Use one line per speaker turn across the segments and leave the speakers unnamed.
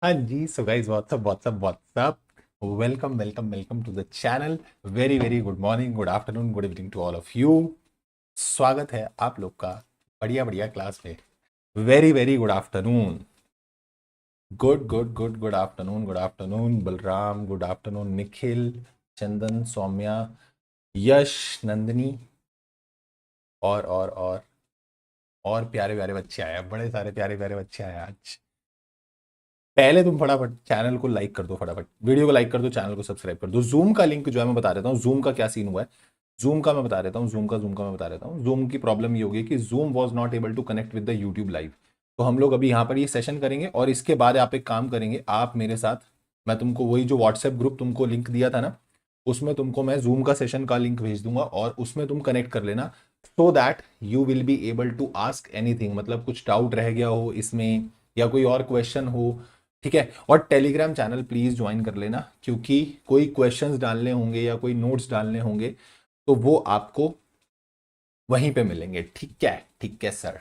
हाँ जी, so guys what's up what's up what's up. Welcome welcome welcome to the channel. Very very good morning, good afternoon, good evening to all of you. स्वागत है आप लोग का बढ़िया बढ़िया क्लास में। Very very good afternoon, good good good good afternoon, good afternoon Balram, good afternoon Nikhil, Chandan, Saumya, Yash, Nandini और प्यारे प्यारे बच्चे आए हैं, बड़े सारे प्यारे प्यारे बच्चे आए हैं आज। पहले तुम फटाफट चैनल को लाइक कर दो, फटाफट वीडियो को लाइक कर दो, चैनल को सब्सक्राइब कर दो। जूम का लिंक जो है मैं बता देता हूँ, जूम का क्या सीन हुआ है। जूम का मैं बता देता हूँ, जूम का मैं बता देता हूँ। जूम की प्रॉब्लम ये होगी कि Zoom was not able to connect with the YouTube live. तो हम लोग अभी यहाँ पर ये सेशन करेंगे और इसके बाद आप एक काम करेंगे, आप मेरे साथ, मैं तुमको वही जो व्हाट्सएप ग्रुप तुमको लिंक दिया था ना, उसमें तुमको मैं जूम का सेशन का लिंक भेज दूंगा और उसमें तुम कनेक्ट कर लेना, so that you will be able to ask anything. मतलब कुछ डाउट रह गया हो इसमें या कोई और क्वेश्चन हो, ठीक है। और टेलीग्राम चैनल प्लीज ज्वाइन कर लेना, क्योंकि कोई क्वेश्चंस डालने होंगे या कोई नोट्स डालने होंगे तो वो आपको वहीं पे मिलेंगे। ठीक है sir.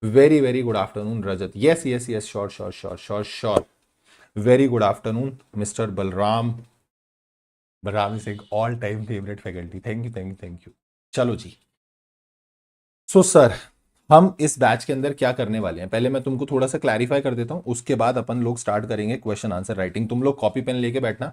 Very very good afternoon Rajat, yes yes yes, sure sure sure sure sure. Very good afternoon mister Balram. Balram is एक all time favourite faculty, thank you thank you thank you. चलो जी। सो सर, हम इस बैच के अंदर क्या करने वाले हैं, पहले मैं तुमको थोड़ा सा क्लैरिफाई कर देता हूं, उसके बाद अपन लोग स्टार्ट करेंगे क्वेश्चन आंसर राइटिंग। तुम लोग कॉपी पेन लेके बैठना।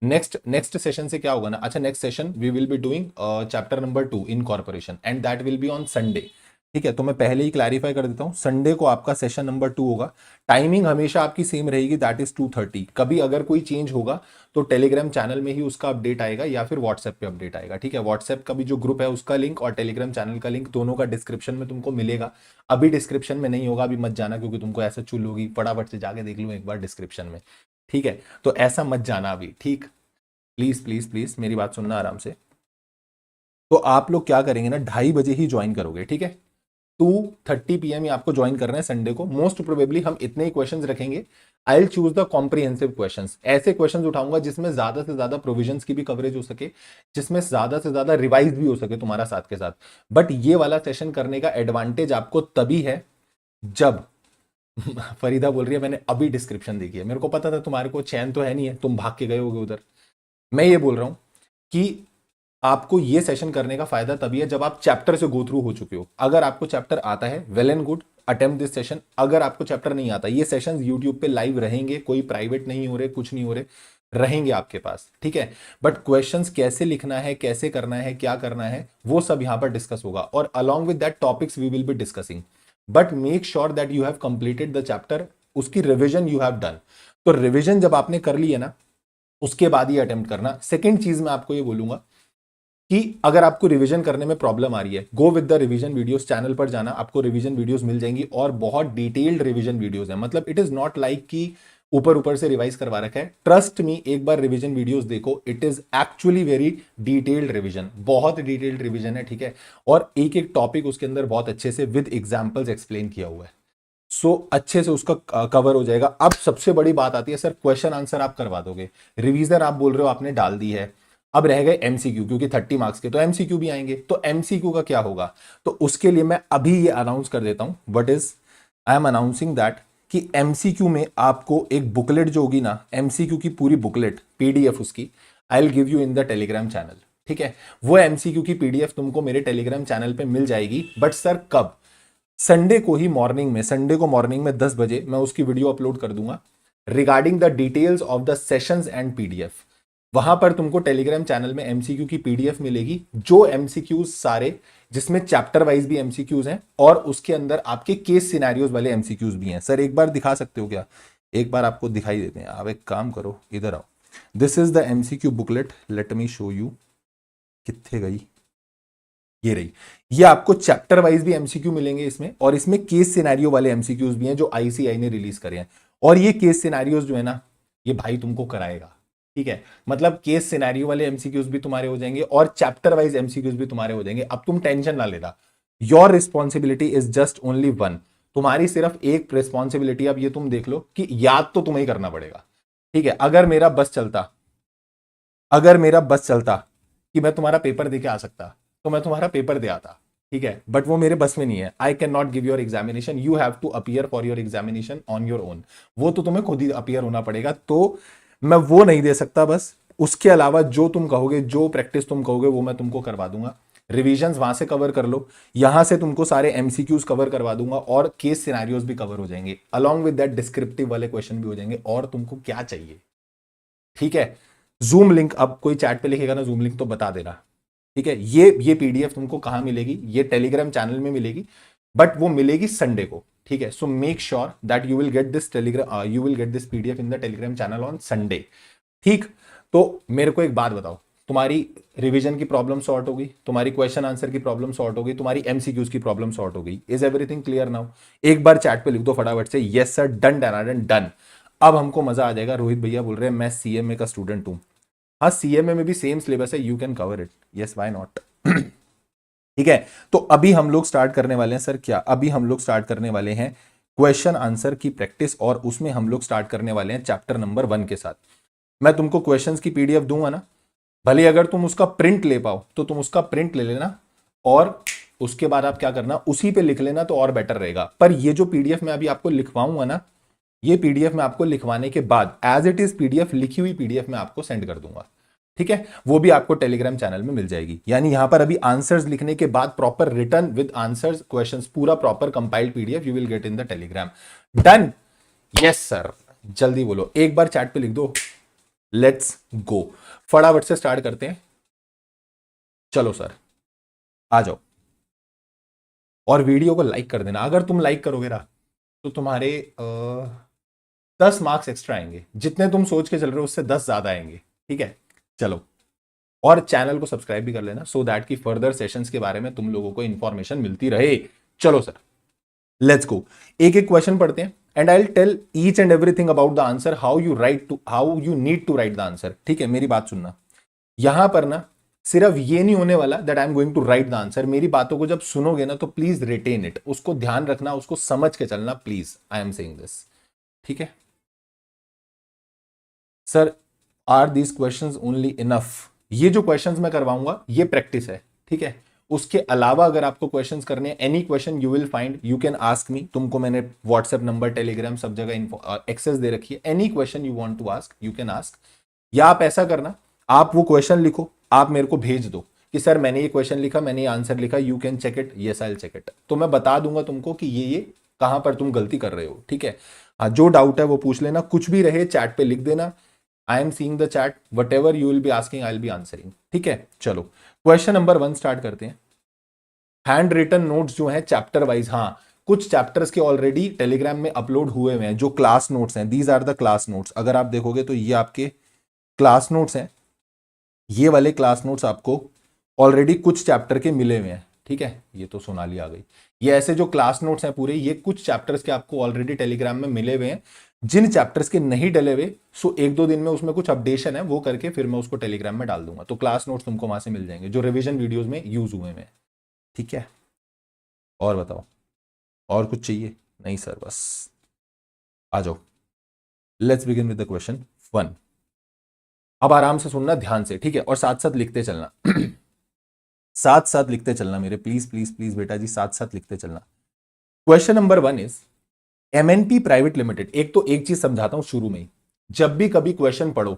नेक्स्ट नेक्स्ट सेशन से क्या होगा ना, अच्छा, next session we will be doing chapter number 2 incorporation and that will be on Sunday. ठीक है, तो मैं पहले ही क्लैरिफाई कर देता हूं, संडे को आपका सेशन नंबर 2 होगा। टाइमिंग हमेशा आपकी सेम रहेगी, दैट इज 2:30। कभी अगर कोई चेंज होगा तो टेलीग्राम चैनल में ही उसका अपडेट आएगा या फिर व्हाट्सएप पे अपडेट आएगा। ठीक है, व्हाट्सएप का भी जो ग्रुप है उसका लिंक और टेलीग्राम चैनल का लिंक दोनों का डिस्क्रिप्शन में तुमको मिलेगा। अभी डिस्क्रिप्शन में नहीं होगा, अभी मत जाना, क्योंकि तुमको ऐसा चुल होगी, फटाफट से जाके देख लो एक बार डिस्क्रिप्शन में। ठीक है, तो ऐसा मत जाना अभी, ठीक। प्लीज प्लीज प्लीज मेरी बात सुनना आराम से। तो आप लोग क्या करेंगे ना, 2:30 बजे ही ज्वाइन करोगे, ठीक है। 2:30 PM ही आपको ज्वाइन करना है संडे को। मोस्ट प्रोबेबली हम इतने ही क्वेश्चंस रखेंगे। I will choose the comprehensive questions, ऐसे क्वेश्चंस उठाऊंगा जिसमें ज्यादा से ज्यादा प्रोविजंस की भी कवरेज हो सके, जिसमें ज्यादा से ज्यादा रिवाइज भी हो सके तुम्हारा साथ के साथ। बट ये वाला सेशन करने का एडवांटेज आपको तभी है जब फरीदा बोल रही है मैंने अभी डिस्क्रिप्शन देखी है, मेरे को पता था तुम्हारे को चैन तो है नहीं है, तुम भाग के गए होगे उधर। मैं ये बोल रहा हूं कि आपको ये सेशन करने का फायदा तभी है जब आप चैप्टर से गो थ्रू हो चुके हो। अगर आपको चैप्टर आता है, well and good, attempt this session. अगर आपको चैप्टर नहीं आता, ये सेशंस यूट्यूब पे लाइव रहेंगे, कोई प्राइवेट नहीं हो रहे, कुछ नहीं हो रहे, रहेंगे आपके पास, ठीक है। बट क्वेश्चंस कैसे लिखना है, कैसे करना है, क्या करना है, वो सब यहां पर डिस्कस होगा और along with that topics we will be discussing. But make sure that you have completed the chapter, उसकी रिविजन यू हैव डन। तो रिविजन जब आपने कर ली है ना, उसके बाद ही अटेम्प्ट करना। सेकेंड चीज मैं आपको ये बोलूंगा कि अगर आपको रिवीजन करने में प्रॉब्लम आ रही है, go with the revision videos, channel पर जाना, आपको रिवीजन वीडियोस मिल जाएंगी और बहुत डिटेल्ड रिवीजन वीडियोस है। मतलब इट इज नॉट लाइक कि ऊपर ऊपर से रिवाइज करवा रखा है। ट्रस्ट मी, एक बार रिवीजन वीडियोस देखो, it is actually very detailed revision, बहुत डिटेल्ड रिवीजन है, ठीक है। और एक एक टॉपिक उसके अंदर बहुत अच्छे से विद एग्जाम्पल्स एक्सप्लेन किया हुआ है। सो अच्छे से उसका कवर हो जाएगा। अब सबसे बड़ी बात आती है, सर क्वेश्चन आंसर आप करवा दोगे, रिवीजन आप बोल रहे हो आपने डाल दी है, अब रह गए एमसीक्यू, क्योंकि 30 मार्क्स के तो एमसीक्यू भी आएंगे। तो एमसीक्यू का क्या होगा, तो उसके लिए मैं अभी ये अनाउंस कर देता हूं, what is, I am announcing that कि एमसीक्यू में आपको एक बुकलेट जो होगी ना, एमसीक्यू की पूरी बुकलेट, पीडीएफ उसकी, I will give you in the Telegram channel, ठीक है। वो एमसीक्यू की पीडीएफ तुमको मेरे टेलीग्राम चैनल पे मिल जाएगी। बट सर कब, संडे को ही मॉर्निंग में, संडे को मॉर्निंग में 10 बजे मैं उसकी वीडियो अपलोड कर दूंगा regarding the details of the sessions and PDF. वहां पर तुमको टेलीग्राम चैनल में एमसीक्यू की पीडीएफ मिलेगी, जो एमसीक्यूज सारे, जिसमें चैप्टर वाइज भी एमसीक्यूज हैं और उसके अंदर आपके केस सिनेरियोज वाले एमसीक्यूज भी हैं। सर एक बार दिखा सकते हो क्या, एक बार आपको दिखाई देते हैं, आप एक काम करो, इधर आओ। This is the MCQ booklet, let me show you, कितने गई, ये रही। ये आपको चैप्टर वाइज भी एमसीक्यू मिलेंगे इसमें, और इसमें केस सिनेरियो वाले एमसीक्यूज भी हैं जो आईसीआई ने रिलीज करे हैं। और ये केस सिनेरियोज जो है ना, ये भाई तुमको कराएगा, ठीक है। मतलब केस सिनेरियो वाले एमसीक्यूज भी तुम्हारे हो जाएंगे और चैप्टर वाइज एमसीक्यूज भी तुम्हारे हो जाएंगे। अब तुम टेंशन ना लेना, your responsibility is just only one. तुम्हारी सिर्फ एक रिस्पॉन्सिबिलिटी, अब ये तुम देख लो कि याद तो तुम्हें ही करना पड़ेगा, ठीक है। अगर मेरा बस चलता कि मैं तुम्हारा पेपर दे के आ सकता, तो मैं तुम्हारा पेपर दे आता। ठीक है, बट वो मेरे बस में नहीं है। I can not give your examination, you have to appear for your examination on your own. वो तो तुम्हें खुद ही अपीयर होना पड़ेगा, तो मैं वो नहीं दे सकता। बस उसके अलावा जो तुम कहोगे, जो प्रैक्टिस तुम कहोगे, वो मैं तुमको करवा दूंगा। रिविजन्स वहां से कवर कर लो, यहां से तुमको सारे एमसीक्यूज कवर करवा दूंगा, और केस सिनेरियोज भी कवर हो जाएंगे, अलॉन्ग विद दैट डिस्क्रिप्टिव वाले क्वेश्चन भी हो जाएंगे। और तुमको क्या चाहिए? ठीक है, जूम लिंक, अब कोई चैट पे लिखेगा ना जूम लिंक, तो बता देना। ठीक है, ये पीडीएफ तुमको कहां मिलेगी? ये टेलीग्राम चैनल में मिलेगी, बट वो मिलेगी संडे को। ठीक है, so make sure that you will get this Telegram, you will get this PDF in the Telegram channel on Sunday. ठीक, तो मेरे को एक बात बताओ, तुम्हारी रिवीजन की प्रॉब्लम सॉर्ट होगी, तुम्हारी क्वेश्चन आंसर की प्रॉब्लम सॉर्ट होगी, तुम्हारी एमसीक्यूज की प्रॉब्लम सॉर्ट हो गई। Is everything clear now? एक बार चैट पे लिख दो फटाफट से, yes sir, done done done. अब हमको मजा आ जाएगा। रोहित भैया बोल रहे हैं मैं सीएमए का स्टूडेंट हूं। हाँ, सीएमए में भी सेम सिलेबस है, you can cover it, yes why not. ठीक है, तो अभी हम लोग स्टार्ट करने वाले हैं सर, क्या अभी हम लोग स्टार्ट करने वाले हैं क्वेश्चन आंसर की प्रैक्टिस, और उसमें हम लोग स्टार्ट करने वाले हैं चैप्टर नंबर 1 के साथ। मैं तुमको क्वेश्चंस की पीडीएफ दूंगा ना, भले अगर तुम उसका प्रिंट ले पाओ तो तुम उसका प्रिंट ले लेना, और उसके बाद आप क्या करना, उसी पे लिख लेना, तो और बेटर रहेगा। पर ये जो पीडीएफ मैं अभी आपको लिखवाऊंगा ना, ये पीडीएफ मैं आपको लिखवाने के बाद एज इट इज पीडीएफ, लिखी हुई पीडीएफ मैं आपको सेंड कर दूंगा। ठीक है, वो भी आपको टेलीग्राम चैनल में मिल जाएगी। यानी यहां पर अभी आंसर्स लिखने के बाद proper return with answers questions, पूरा proper compiled PDF you will get in the Telegram. Done? Yes sir, जल्दी बोलो, एक बार चैट पे लिख दो, लेट्स गो। फटाफट से स्टार्ट करते हैं, चलो सर आ जाओ। और वीडियो को लाइक कर देना, अगर तुम लाइक करोगे ना तो तुम्हारे 10 मार्क्स एक्स्ट्रा आएंगे। जितने तुम सोच के चल रहे हो उससे 10 ज्यादा आएंगे। ठीक है, चलो। और चैनल को सब्सक्राइब भी कर लेना, सो दैट की फर्दर सेशंस के बारे में तुम लोगों को इंफॉर्मेशन मिलती रहे। चलो सर, लेट्स गो। एक एक क्वेश्चन पढ़ते हैं, and I will tell each and everything about the answer, how you need to write the answer. ठीक है, मेरी बात सुनना, यहां पर ना सिर्फ ये नहीं होने वाला that I am going to write the answer. मेरी बातों को जब सुनोगे ना तो प्लीज रिटेन इट, उसको ध्यान रखना, उसको समझ के चलना, please, I am saying this. ठीक है sir, are these questions only enough? ये जो क्वेश्चंस मैं करवाऊंगा ये प्रैक्टिस है। ठीक है, उसके अलावा अगर आपको क्वेश्चंस करने हैं, any question you will find, you can ask me. तुमको मैंने व्हाट्सएप नंबर, टेलीग्राम, सब जगह एक्सेस दे रखी है। Any question you want to ask you can ask. या आप ऐसा करना, आप वो क्वेश्चन लिखो, आप मेरे को भेज दो कि सर मैंने ये क्वेश्चन लिखा, मैंने ये आंसर लिखा, you can check it, yes I will check it. तो मैं बता दूंगा तुमको कि ये कहां पर तुम गलती कर रहे हो। ठीक है, हाँ, जो डाउट है वो पूछ लेना, कुछ भी रहे चैट पे लिख देना। I am seeing the chat, what ever you will be asking I will be answering. ठीक है, चलो क्वेश्चन नंबर 1 स्टार्ट करते हैं। हैंड रिटन नोट्स जो है चैप्टर वाइज, हाँ कुछ चैप्टर्स के ऑलरेडी टेलीग्राम में अपलोड हुए हुए हैं, जो क्लास नोट्स हैं, these are the class notes. अगर आप देखोगे तो ये आपके क्लास नोट्स हैं, ये वाले क्लास नोट्स आपको ऑलरेडी कुछ चैप्टर के मिले हुए हैं। ठीक है, ये तो सोनाली आ गई। ये ऐसे जो क्लास नोट्स हैं पूरे, ये कुछ चैप्टर्स के आपको ऑलरेडी टेलीग्राम में मिले हुए हैं। जिन चैप्टर्स के नहीं डले हुए, सो 1-2 दिन में उसमें कुछ अपडेशन है, वो करके फिर मैं उसको टेलीग्राम में डाल दूंगा। तो क्लास नोट्स तुमको वहां से मिल जाएंगे जो रिवीजन वीडियोज में यूज हुए हैं। ठीक है, और बताओ, और कुछ चाहिए? नहीं सर, बस आ जाओ, let's begin with the question 1। अब आराम से सुनना ध्यान से, ठीक है, और साथ साथ लिखते चलना। साथ साथ लिखते चलना मेरे, प्लीज प्लीज प्लीज बेटा जी, साथ साथ लिखते चलना। Question number 1 is MNP private limited. एक तो एक चीज समझाता हूं शुरू में ही, जब भी कभी क्वेश्चन पढ़ो,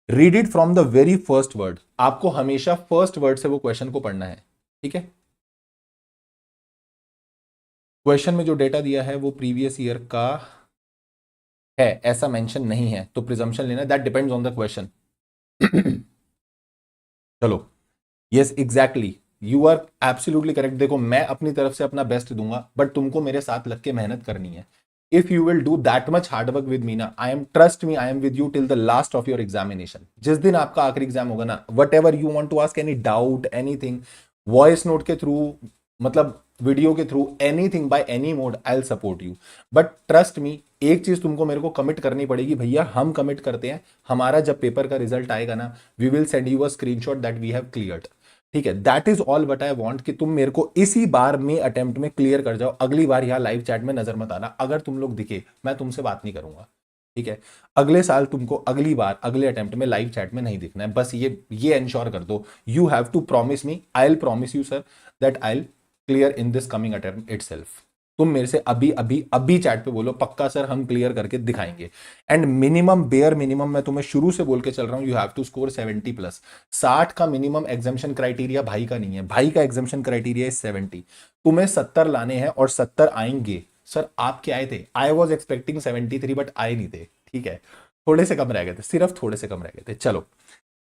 read it from the very first word. आपको हमेशा फर्स्ट वर्ड से वो क्वेश्चन को पढ़ना है। ठीक है, क्वेश्चन में जो डेटा दिया है वो प्रीवियस ईयर का है ऐसा मेंशन नहीं है, तो प्रिजम्पशन लेना, that depends on the question. चलो, yes exactly, you are absolutely correct. देखो मैं अपनी तरफ से अपना बेस्ट दूंगा, बट तुमको मेरे साथ लग के मेहनत करनी है। If you will do that much hard work with me ना, I am, trust me, I am with you till the last of your examination. जिस दिन आपका आखिरी एग्जाम होगा ना, whatever you want to ask, any doubt, anything, voice note के through, मतलब video के through, anything by any mode, I will support you. But trust me, एक चीज तुमको मेरे को कमिट करनी पड़ेगी भैया, हम कमिट करते हैं, हमारा जब पेपर का रिजल्ट आएगा ना, we will send you a screenshot that we have cleared. ठीक है, that is all what I want, कि तुम मेरे को इसी बार में अटेम्प्ट में क्लियर कर जाओ। अगली बार यहाँ लाइव चैट में नजर मत आना, अगर तुम लोग दिखे मैं तुमसे बात नहीं करूंगा। ठीक है, अगले साल तुमको अगली बार अगले अटेम्प्ट में लाइव चैट में नहीं दिखना है, बस ये एंश्योर कर दो। You have to promise me, I will promise you sir that I will clear in this coming attempt itself. तुम मेरे से अभी अभी अभी चैट पे बोलो पक्का सर हम क्लियर करके दिखाएंगे। एंड मिनिमम बेयर मिनिमम मैं तुम्हें शुरू से बोल के चल रहा हूं, you have to score 70 plus. 60 का मिनिमम एग्जामिशन क्राइटेरिया भाई का नहीं है, भाई का एग्जामिशन क्राइटेरिया है 70। तुम्हें 70 लाने हैं और 70 आएंगे। सर आप क्या आए थे? आई वॉज एक्सपेक्टिंग 73 बट आए नहीं थे, ठीक है, थोड़े से कम रह गए थे, सिर्फ थोड़े से कम रह गए थे। चलो,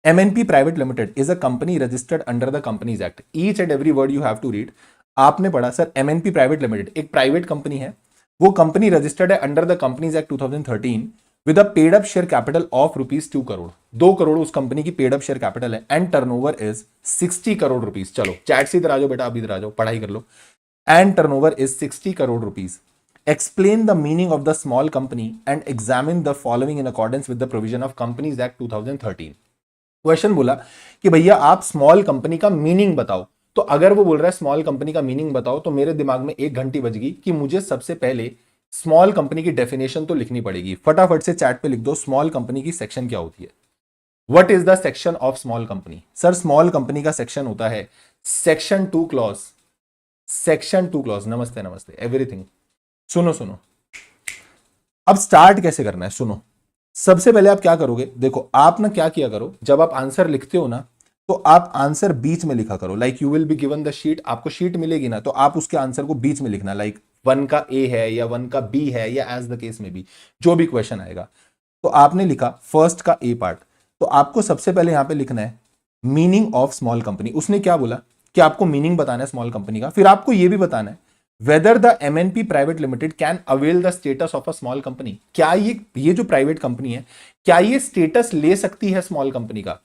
MNP Private Limited is a company registered under the Companies Act. Each and every word you have to read. आपने पढ़ा सर MNP Private Limited एक प्राइवेट कंपनी है, वो कंपनी रजिस्टर्ड है under the Companies act 2013 with a paid up share capital of ₹2 crore. 2 crore उस company की paid up share capital है and turnover is 60 crore rupees. चलो चैट से इधर आ जाओ बेटा, अभी इधर आ जाओ, पढ़ाई कर लो। And turnover is 60 crore rupees. Explain the meaning of the small company and examine the following in accordance with the provision of Companies Act 2013. Question बोला कि भैया आप स्मॉल कंपनी का मीनिंग बताओ। तो अगर वो बोल रहा है स्मॉल कंपनी का मीनिंग बताओ, तो मेरे दिमाग में एक घंटी बज गई कि मुझे सबसे पहले स्मॉल कंपनी की डेफिनेशन तो लिखनी पड़ेगी। फटाफट से चैट पे लिख दो स्मॉल कंपनी की सेक्शन क्या होती है। What is the section of small company? Sir small company का सेक्शन होता है सेक्शन 2 क्लॉज। सेक्शन 2 क्लॉज, नमस्ते नमस्ते एवरीथिंग। सुनो सुनो, अब स्टार्ट कैसे करना है सुनो। सबसे पहले आप क्या करोगे, देखो आप ना क्या किया करो, जब आप आंसर लिखते हो ना तो आप आंसर बीच में लिखा करो। Like you will be given the sheet, आपको शीट मिलेगी ना, तो आप उसके आंसर को बीच में लिखना। लाइक 1 का ए है या 1 का बी है या एज द केस में भी जो भी क्वेश्चन आएगा। तो आपने लिखा फर्स्ट का ए पार्ट, तो आपको सबसे पहले यहां पे लिखना है मीनिंग ऑफ स्मॉल कंपनी। उसने क्या बोला कि आपको मीनिंग बताना है स्मॉल कंपनी का, फिर आपको यह भी बताना है whether the MNP Private Limited can avail the status of a small company। क्या ये जो प्राइवेट कंपनी है क्या ये स्टेटस ले सकती है स्मॉल कंपनी का?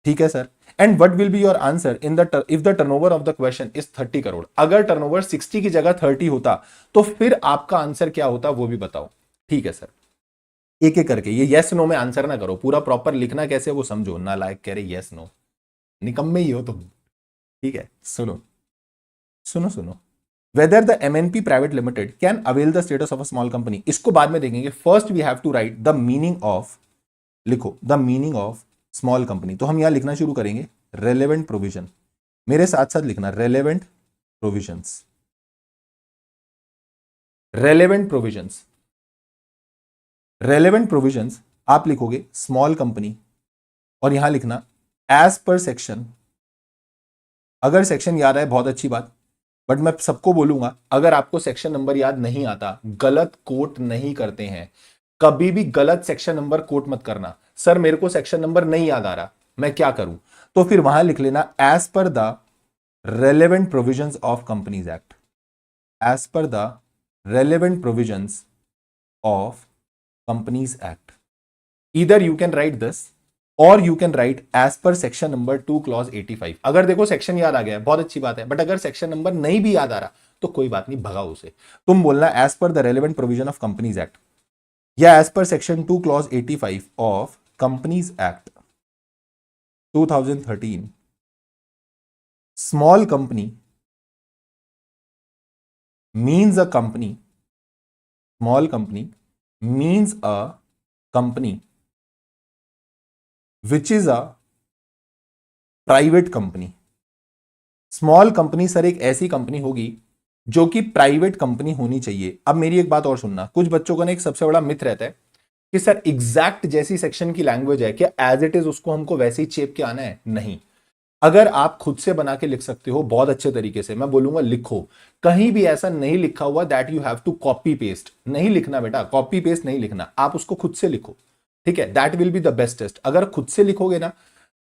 ठीक है sir. And what will be your answer in the if the turnover of the question is 30 crore. अगर टर्नओवर 60 की जगह 30 होता तो फिर आपका आंसर क्या होता वो भी बताओ। ठीक है सर, एक एक करके ये यस नो में आंसर ना करो, पूरा प्रॉपर लिखना कैसे वो समझो। ना लायक कह रहे यस नो, निकम्मे ही हो तुम। ठीक है, सुनो सुनो सुनो, whether the MNP Private Limited can avail the status of a small company, इसको बाद में देखेंगे। First we have to write the meaning of, लिखो the meaning of small company. तो हम यहां लिखना शुरू करेंगे रेलेवेंट प्रोविजन, मेरे साथ साथ लिखना relevant provisions. Relevant provisions, relevant provisions आप लिखोगे स्मॉल कंपनी और यहां लिखना एज पर सेक्शन। अगर सेक्शन याद आए बहुत अच्छी बात, बट मैं सबको बोलूंगा अगर आपको सेक्शन नंबर याद नहीं आता, गलत कोट नहीं करते हैं, कभी भी गलत सेक्शन नंबर कोट मत करना। सर मेरे को सेक्शन नंबर नहीं याद आ रहा, मैं क्या करूं? तो फिर वहां लिख लेना as per the relevant provisions of companies act. As per the relevant provisions of companies act. Either you can write this और you can write as per section number 2 clause 85। अगर देखो सेक्शन याद आ गया बहुत अच्छी बात है, बट अगर सेक्शन नंबर नहीं भी याद आ रहा तो कोई बात नहीं, भगाओ उसे। तुम बोलना as per the relevant provision of companies act या as per section 2 clause 85 of companies act 2013। Small company means a company, small company means a company which is a private company. Small company sir एक ऐसी company होगी जो कि private company होनी चाहिए। अब मेरी एक बात और सुनना, कुछ बच्चों का ना एक सबसे बड़ा मिथ रहता है कि सर एग्जैक्ट जैसी सेक्शन की लैंग्वेज है क्या एज इट इज उसको हमको वैसे ही चेप के आना है? नहीं, अगर आप खुद से बना के लिख सकते हो बहुत अच्छे तरीके से, मैं बोलूंगा लिखो। कहीं भी ऐसा नहीं लिखा हुआ that you have to copy paste, नहीं लिखना बेटा, कॉपी पेस्ट नहीं लिखना, आप उसको खुद से लिखो। ठीक है, that will be the best test. अगर खुद से लिखोगे ना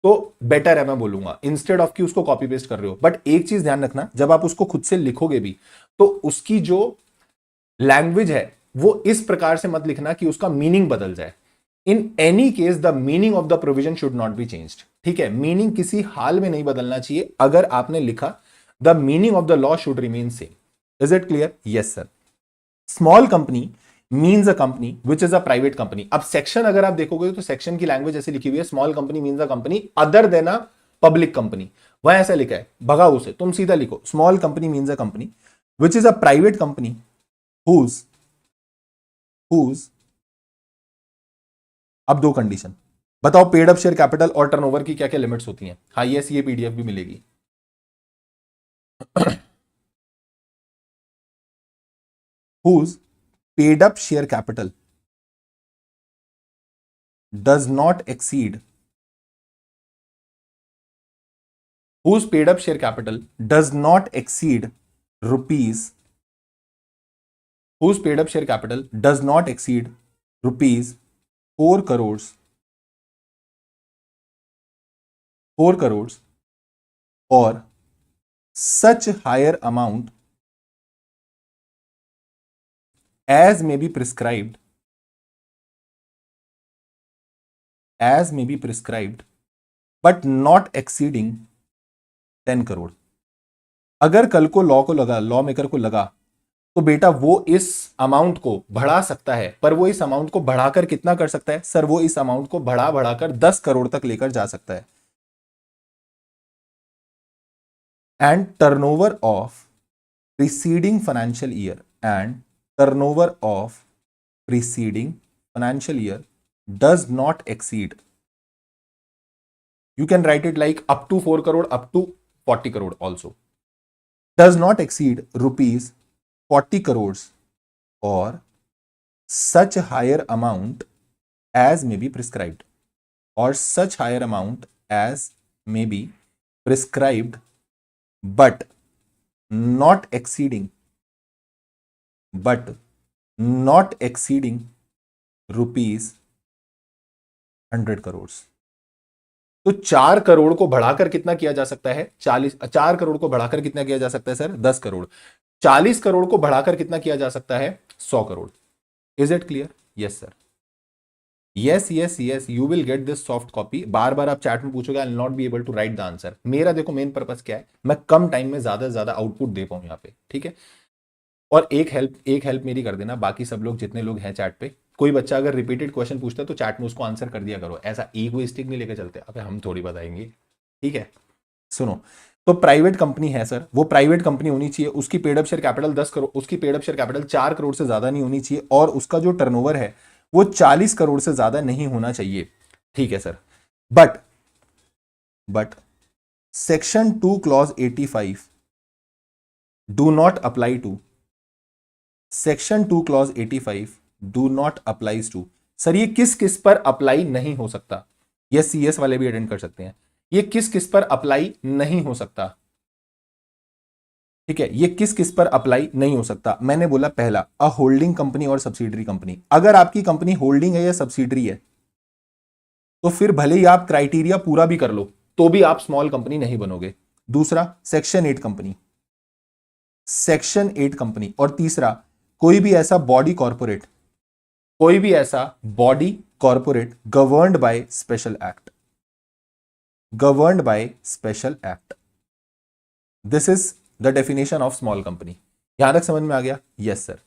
तो बेटर है, मैं बोलूंगा, इंस्टेड ऑफ कि उसको कॉपी पेस्ट कर रहे हो। बट एक चीज ध्यान रखना, जब आप उसको खुद से लिखोगे भी तो उसकी जो लैंग्वेज है वो इस प्रकार से मत लिखना कि उसका मीनिंग बदल जाए। In any case the meaning of the provision should not be changed. ठीक है, मीनिंग किसी हाल में नहीं बदलना चाहिए। अगर आपने लिखा the meaning of the law should remain same. Is it clear? Yes sir. Small company means a company which is a private company. अब सेक्शन अगर आप देखोगे तो सेक्शन की लैंग्वेज ऐसी लिखी हुई है, small company means a company other than a public company. वह ऐसा लिखा है, भगाओ उसे, तुम सीधा लिखो small company means a company which is a private company whose अब दो कंडीशन बताओ, पेड अप शेयर कैपिटल और टर्नओवर की क्या क्या लिमिट्स होती हैं? हाँ यस, ये पीडीएफ भी मिलेगी। whose paid up share capital does not exceed whose paid up share capital does not exceed rupees whose paid up share capital does not exceed rupees 4 crores 4 crores or such higher amount as may be prescribed but not exceeding 10 crore. अगर कल को law maker को लगा तो बेटा वो इस amount को बढ़ा सकता है, पर वो इस अमाउंट को बढ़ाकर कितना कर सकता है सर? वो इस अमाउंट को बढ़ाकर 10 करोड़ तक लेकर जा सकता है। And turnover of preceding financial year does not exceed, you can write it like up to 4 crore up to 40 crore also, does not exceed rupees 40 crores or such higher amount as may be prescribed but not exceeding rupees 100 crore. तो 4 करोड़ को बढ़ाकर कितना किया जा सकता है? 4 करोड़ को बढ़ाकर कितना किया जा सकता है सर? 10 करोड़। 40 करोड़ को बढ़ाकर कितना किया जा सकता है? 100 crore. Is it clear? Yes sir, yes you will get this soft copy. बार बार आप चैट में पूछोगे, I will not be able to write the answer. मेरा देखो मेन पर्पस क्या है, मैं कम टाइम में ज्यादा से ज्यादा आउटपुट दे पाऊं यहाँ पे, ठीक है। और एक हेल्प मेरी कर देना, बाकी सब लोग जितने लोग हैं चैट पे, कोई बच्चा अगर रिपीटेड क्वेश्चन पूछता है तो चैट में उसको आंसर कर दिया करो। ऐसा ईगोइस्टिक नहीं लेकर चलते, अबे हम थोड़ी बताएंगे, ठीक है। सुनो, तो प्राइवेट कंपनी है सर, वो प्राइवेट कंपनी होनी चाहिए, उसकी paid up share capital 10 crore, उसकी paid up share capital 4 crore से ज्यादा नहीं होनी चाहिए, और उसका जो टर्नओवर है वो 40 करोड़ से ज्यादा नहीं होना चाहिए, ठीक है sir. But section 2 clause 85 do not apply to section 2 clause 85 do not applies to. Sir ये किस पर अप्लाई नहीं हो सकता? ये सीएस वाले भी अटेंड कर सकते हैं। ये किस पर अप्लाई नहीं हो सकता? ठीक है, ये किस पर अप्लाई नहीं हो सकता? मैंने बोला पहला, अ होल्डिंग कंपनी और सब्सिडरी कंपनी। अगर आपकी कंपनी होल्डिंग है या सब्सिडरी है तो फिर भले ही आप क्राइटेरिया पूरा भी कर लो तो भी आप स्मॉल कंपनी नहीं बनोगे। दूसरा, सेक्शन 8 कंपनी। और तीसरा, कोई भी ऐसा body corporate governed by special act. This is the definition of small company. यहां तक समझ में आ गया? Yes sir.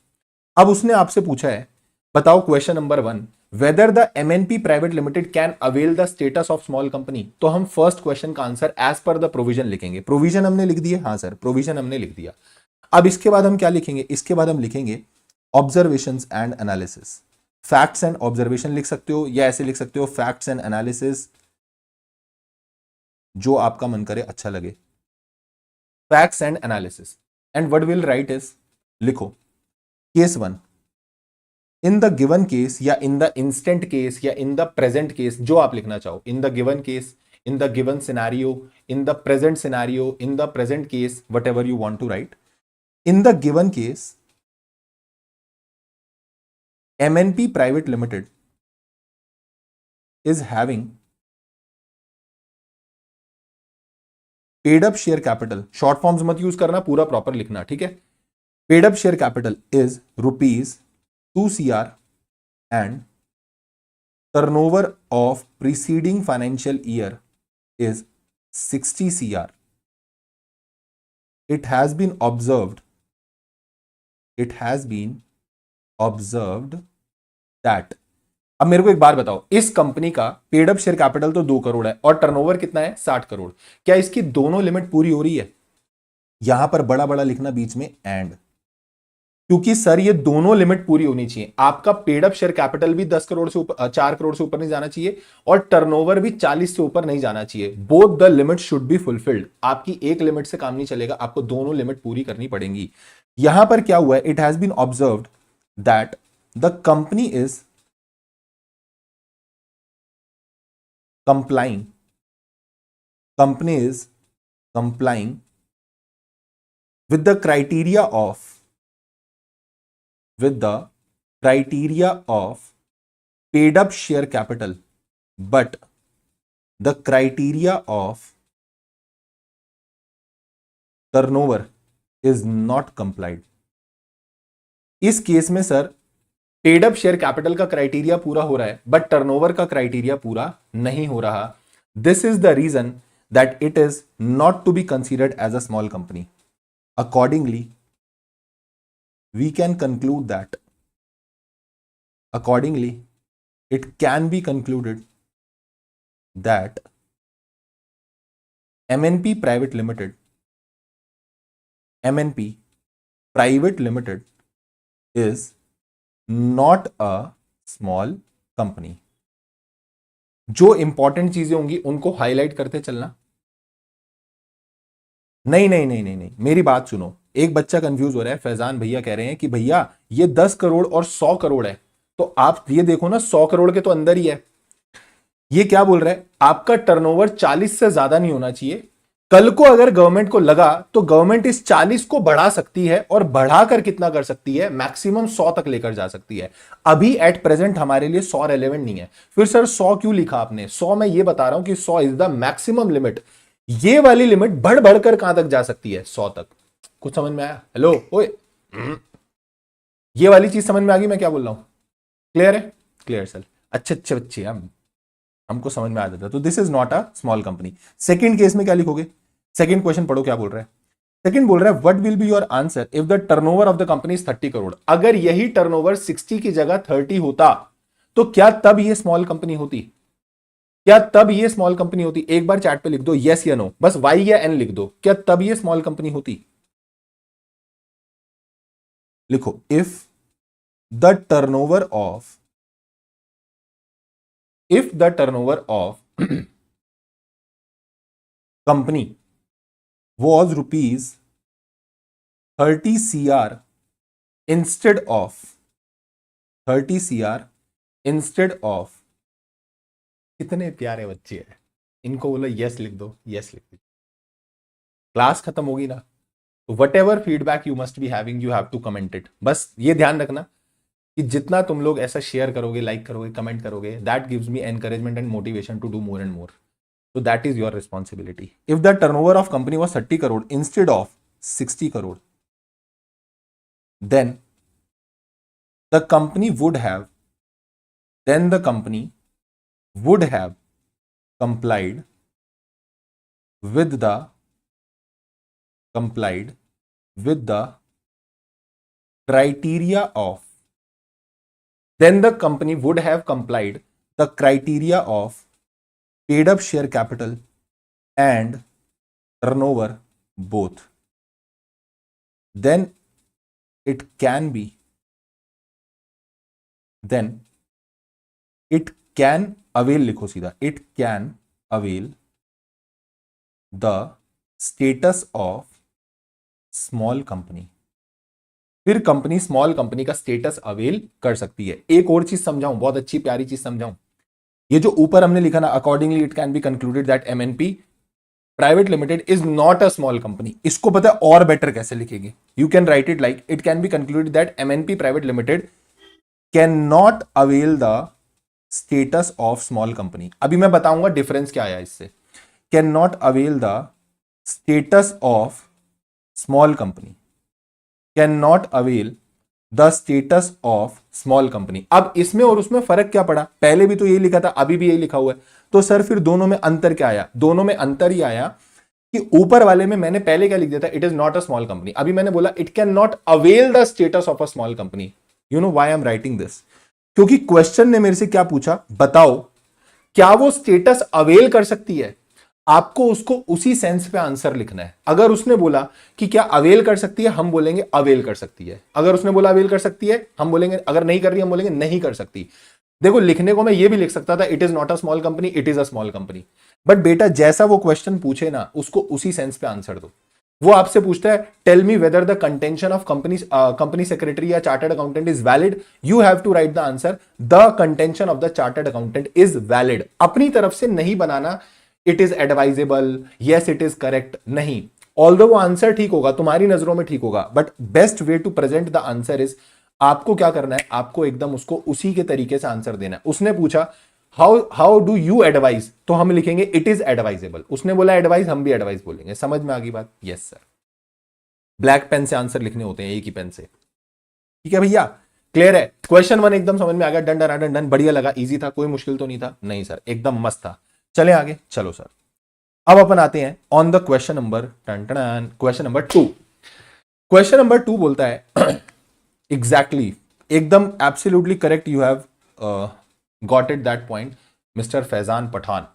अब उसने आपसे पूछा है, बताओ question number 1, whether the MNP private limited can avail the status of small company. तो हम फर्स्ट क्वेश्चन का answer as per the provision लिखेंगे। प्रोविजन हमने लिख दिया, हाँ सर प्रोविजन हमने लिख दिया। अब इसके बाद हम क्या लिखेंगे? इसके बाद हम लिखेंगे observations and analysis. Facts and observation लिख सकते हो या ऐसे लिख सकते हो फैक्ट्स एंड एनालिसिस, जो आपका मन करे, अच्छा लगे। Facts and analysis, and what will write is, लिखो case 1, in the given case या इन द इंस्टेंट केस या इन द प्रेजेंट केस, जो आप लिखना चाहो। In the given case, in the given scenario, in the present scenario, in the present case, whatever you want to write. In the given case, MNP Private Limited is having paid up share capital, short forms मत use करना, पूरा proper लिखना, ठीक है। Paid up share capital is rupees 2 CR and turnover of preceding financial year is 60 CR. It has been observed that, अब मेरे को एक बार बताओ, इस कंपनी का पेड अप शेयर कैपिटल तो 2 करोड़ है और टर्नओवर कितना है? 60 करोड़। क्या इसकी दोनों लिमिट पूरी हो रही है? यहां पर बड़ा बड़ा लिखना बीच में एंड, क्योंकि सर ये दोनों लिमिट पूरी होनी चाहिए। आपका पेड अप शेयर कैपिटल भी 10 करोड़ से ऊपर, 4 करोड़ से ऊपर नहीं जाना चाहिए, और टर्नओवर भी 40 से ऊपर नहीं जाना चाहिए। Both the limit should be fulfilled. आपकी एक लिमिट से काम नहीं चलेगा, आपको दोनों लिमिट पूरी करनी पड़ेंगी। यहां पर क्या हुआ है, it has been observed that the company is complying company is complying with the criteria of paid up share capital, but the criteria of turnover is not complied. इस केस में sir paid up share capital का criteria पूरा हो रहा है, but turnover का criteria पूरा नहीं हो रहा। This is the reason that it is not to be considered as a small company. Accordingly we can conclude that it can be concluded that MNP Private Limited is not a small company. जो important चीजें होंगी उनको highlight करते चलना। नहीं नहीं नहीं नहीं नहीं, मेरी बात सुनो। एक बच्चा कंफ्यूज हो रहा है, फैजान भैया कह रहे हैं कि भैया ये 10 करोड़ और 100 करोड़ है, तो आप ये देखो ना 100 करोड़ के तो अंदर ही है। ये क्या बोल रहा है, आपका टर्नओवर 40 से ज्यादा नहीं होना चाहिए। कल को अगर गवर्नमेंट को लगा तो गवर्नमेंट इस 40 को बढ़ा सकती है, और बढ़ाकर कितना कर सकती है, मैक्सिमम 100 तक लेकर जा सकती है। अभी एट प्रेजेंट हमारे लिए 100 रेलेवेंट नहीं है। फिर सर 100 क्यों लिखा आपने? 100 मैं ये बता रहा हूं कि 100 इज द मैक्सिमम लिमिट। ये वाली लिमिट बढ़ बढ़कर कहां तक जा सकती है? 100 तक। कुछ समझ में आया? हेलो ओए, ये वाली चीज समझ में आ गई मैं क्या बोल रहा हूं? क्लियर है? Clear sir. अच्छे अच्छे बच्चे हमको समझ में आ जाता है। तो this is not a small company. Second case में क्या लिखोगे? सेकंड क्वेश्चन पढ़ो क्या बोल रहा है। सेकंड बोल रहा है what will be your answer if the turnover of the company is 30 crore. अगर यही टर्नओवर 60 की जगह 30 होता तो क्या तब ये स्मॉल कंपनी होती? क्या तब ये स्मॉल कंपनी होती? एक बार चैट पे लिख दो यस या नो, बस वाई या एन लिख दो। क्या तब ये स्मॉल कंपनी होती? लिखो if the turnover of company was rupees 30 CR instead of 30 CR instead of, कितने प्यारे बच्चे हैं, इनको बोलो यस लिख दो, यस लिख दो। क्लास खत्म होगी ना, तो whatever feedback you must be having you have to comment it. बस ये ध्यान रखना कि जितना तुम लोग ऐसा शेयर करोगे, लाइक करोगे, कमेंट करोगे, that gives me encouragement and motivation to do more and more. So that is your responsibility. If the turnover of company was 30 crore instead of 60 crore, then the company would have complied with the criteria of, then the company would have complied the criteria of paid up share capital and turnover both. Then it can avail, लिखो सीधा, it can avail the status of small company। फिर company small company का status avail कर सकती है। एक और चीज समझाऊं, बहुत अच्छी प्यारी चीज समझाऊं। ये जो ऊपर हमने लिखा ना, accordingly it can be concluded that MNP private limited is not a small company. इसको पता है और बेटर कैसे लिखेंगे? You can write it like it can be concluded that MNP private limited can not avail the status of small company. अभी मैं बताऊंगा difference क्या आया इससे। Can not avail the status of small company, can not avail the status of small company. अब इसमें और उसमें फर्क क्या पड़ा? पहले भी तो यही लिखा था, अभी भी यही लिखा हुआ है। तो सर फिर दोनों में अंतर क्या आया? दोनों में अंतर ही आया कि ऊपर वाले में मैंने पहले क्या लिख दिया था, it is not a small company. अभी मैंने बोला it can not avail the status of a small company. You know why I am writing this? क्योंकि क्वेश्चन ने मेरे से क्या पूछा, बताओ क्या वो स्टेटस अवेल कर सकती है? आपको उसको उसी सेंस पे आंसर लिखना है। अगर उसने बोला कि क्या अवेल कर सकती है, हम बोलेंगे अवेल कर सकती है। अगर उसने बोला अवेल कर सकती है, हम बोलेंगे, अगर नहीं कर रही हम बोलेंगे नहीं कर सकती। देखो लिखने को मैं ये भी लिख सकता था, it is not a small company, it is a small company, but बेटा जैसा वो क्वेश्चन पूछे ना उसको उसी सेंस पे आंसर दो। वो आपसे पूछता है tell me whether the contention of company secretary या chartered accountant is valid, you have to write the answer the contention of the chartered accountant is valid. अपनी तरफ से नहीं बनाना it is advisable, yes it is correct, नहीं। Although वो answer ठीक होगा, तुम्हारी नजरों में ठीक होगा, but best way to present the answer is, आपको क्या करना है, आपको एकदम उसको उसी के तरीके से आंसर देना है। उसने पूछा हाउ डू यू एडवाइज, तो हम लिखेंगे इट इज एडवाइजेबल। उसने बोला एडवाइस, हम भी एडवाइस बोलेंगे। समझ में आ गई बात? Yes sir. ब्लैक पेन से आंसर लिखने होते हैं, एक ही पेन से। ठीक है भैया, क्लियर है? क्वेश्चन 1 एकदम समझ में आ गया, डन डन डन डन, बढ़िया लगा, इजी था, कोई मुश्किल तो नहीं था? नहीं सर, एकदम मस्त था। चले आगे, चलो सर अब अपन आते हैं on the question number question number 2। Question number 2 बोलता है एग्जैक्टली, एकदम absolutely correct, you have got it that point mister Faizan Pathan.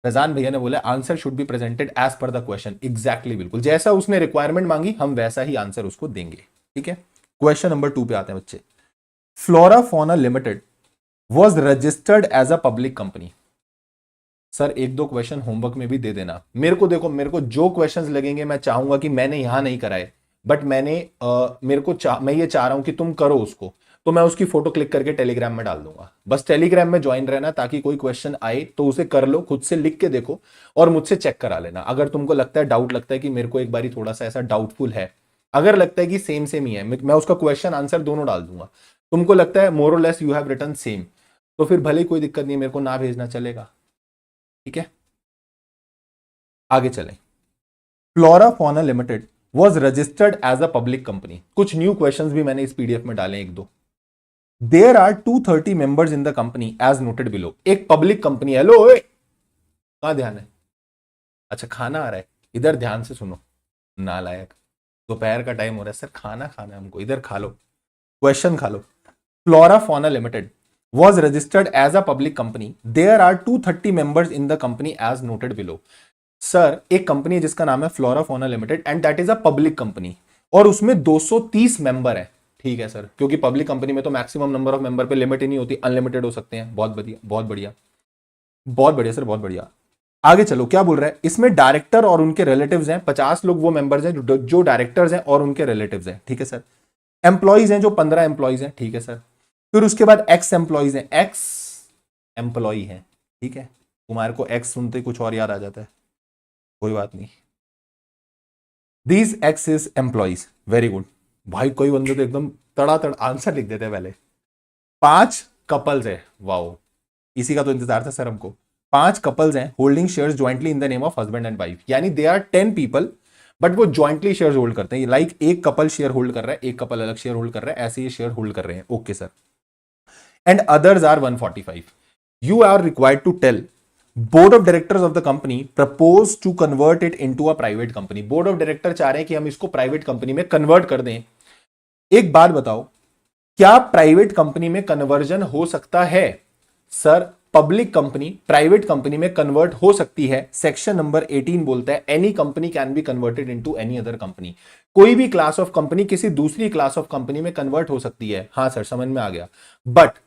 Faizan भैया ने बोला answer should be presented as per the question. Exactly, बिल्कुल जैसा उसने रिक्वायरमेंट मांगी हम वैसा ही आंसर उसको देंगे। ठीक है, क्वेश्चन नंबर 2 पे आते हैं बच्चे। Flora Fauna limited was registered as a public company. Sir एक दो क्वेश्चन होमवर्क में भी दे देना मेरे को। देखो मेरे को जो क्वेश्चंस लगेंगे मैं चाहूंगा कि मैंने यहां नहीं कराए, बट मैं ये चाह रहा हूं कि तुम करो उसको, तो मैं उसकी फोटो क्लिक करके टेलीग्राम में डाल दूंगा। बस टेलीग्राम में ज्वाइन रहना, ताकि कोई क्वेश्चन आए तो उसे कर लो, खुद से लिख के देखो और मुझसे चेक करा लेना। अगर तुमको लगता है, डाउट लगता है कि मेरे को एक बारी थोड़ा सा ऐसा डाउटफुल है, अगर लगता है कि सेम सेम ही है, मैं उसका क्वेश्चन आंसर दोनों डाल दूंगा। तुमको लगता है मोर और less you have written same, तो फिर भले कोई दिक्कत नहीं, मेरे को ना भेजना चलेगा। ठीक है, आगे चलें। Flora Fauna limited was registered as a public company. कुछ न्यू क्वेश्चंस भी मैंने इस पीडीएफ में डाले, एक दो। There are 230 members in the company as noted below. एक पब्लिक कंपनी है। हेलो, कहां ध्यान है? अच्छा खाना आ रहा है, इधर ध्यान से सुनो नालायक। दोपहर का टाइम हो रहा है सर, खाना खाना है हमको, इधर खा लो, क्वेश्चन खा लो। Flora Fauna Limited was registered as a public company. There are 230 members in the company as noted below. Sir एक कंपनी है जिसका नाम है flora Fauna limited and that is a public company, और उसमें 230 मेंबर है। ठीक है सर, क्योंकि पब्लिक कंपनी में तो मैक्सिमम नंबर ऑफ मेंबर पे लिमिट ही नहीं होती, अनलिमिटेड हो सकते हैं। बहुत बढ़िया, बहुत बढ़िया, बहुत बढ़िया सर, बहुत बढ़िया। आगे चलो, क्या बोल रहा है? इसमें डायरेक्टर और उनके रिलेटिव्स हैं 50 लोग, वो मेंबर्स हैं जो डायरेक्टर्स हैं और उनके रिलेटिव्स हैं। ठीक है सर। एम्प्लॉइज हैं जो 15 एम्प्लॉइज हैं। ठीक है सर। फिर उसके बाद एक्स एम्प्लॉइज हैं, एक्स एम्प्लॉय हैं। ठीक है, तुम्हारे को एक्स सुनते कुछ और याद आ जाता है, कोई बात नहीं। These x is employees, very good भाई। कोई बंदे तो एकदम तड़ातड़ आंसर लिख देते हैं पहले। 5 कपल्स है, वाओ, इसी का तो इंतजार था सर हमको। 5 कपल्स हैं holding shares jointly in the name of husband and wife, यानी दे आर 10 पीपल, बट वो ज्वाइंटली शेयर होल्ड करते हैं। लाइक एक कपल शेयर होल्ड कर रहा है, एक कपल अलग शेयर होल्ड कर रहा है, ऐसे ये शेयर होल्ड कर रहे हैं। Okay sir. And others are 145। You are required to tell board of directors of the company propose to convert it into a private company. Board of director चाह रहे हैं कि हम इसको प्राइवेट कंपनी में कन्वर्ट कर दें। एक बात बताओ, क्या प्राइवेट कंपनी में कन्वर्जन हो सकता है? Sir public company private company में कन्वर्ट हो सकती है। सेक्शन नंबर 18 बोलता है any company can be converted into any other company. कोई भी क्लास ऑफ कंपनी किसी दूसरी क्लास ऑफ कंपनी में कन्वर्ट हो सकती है। हाँ सर, समझ में आ गया। बट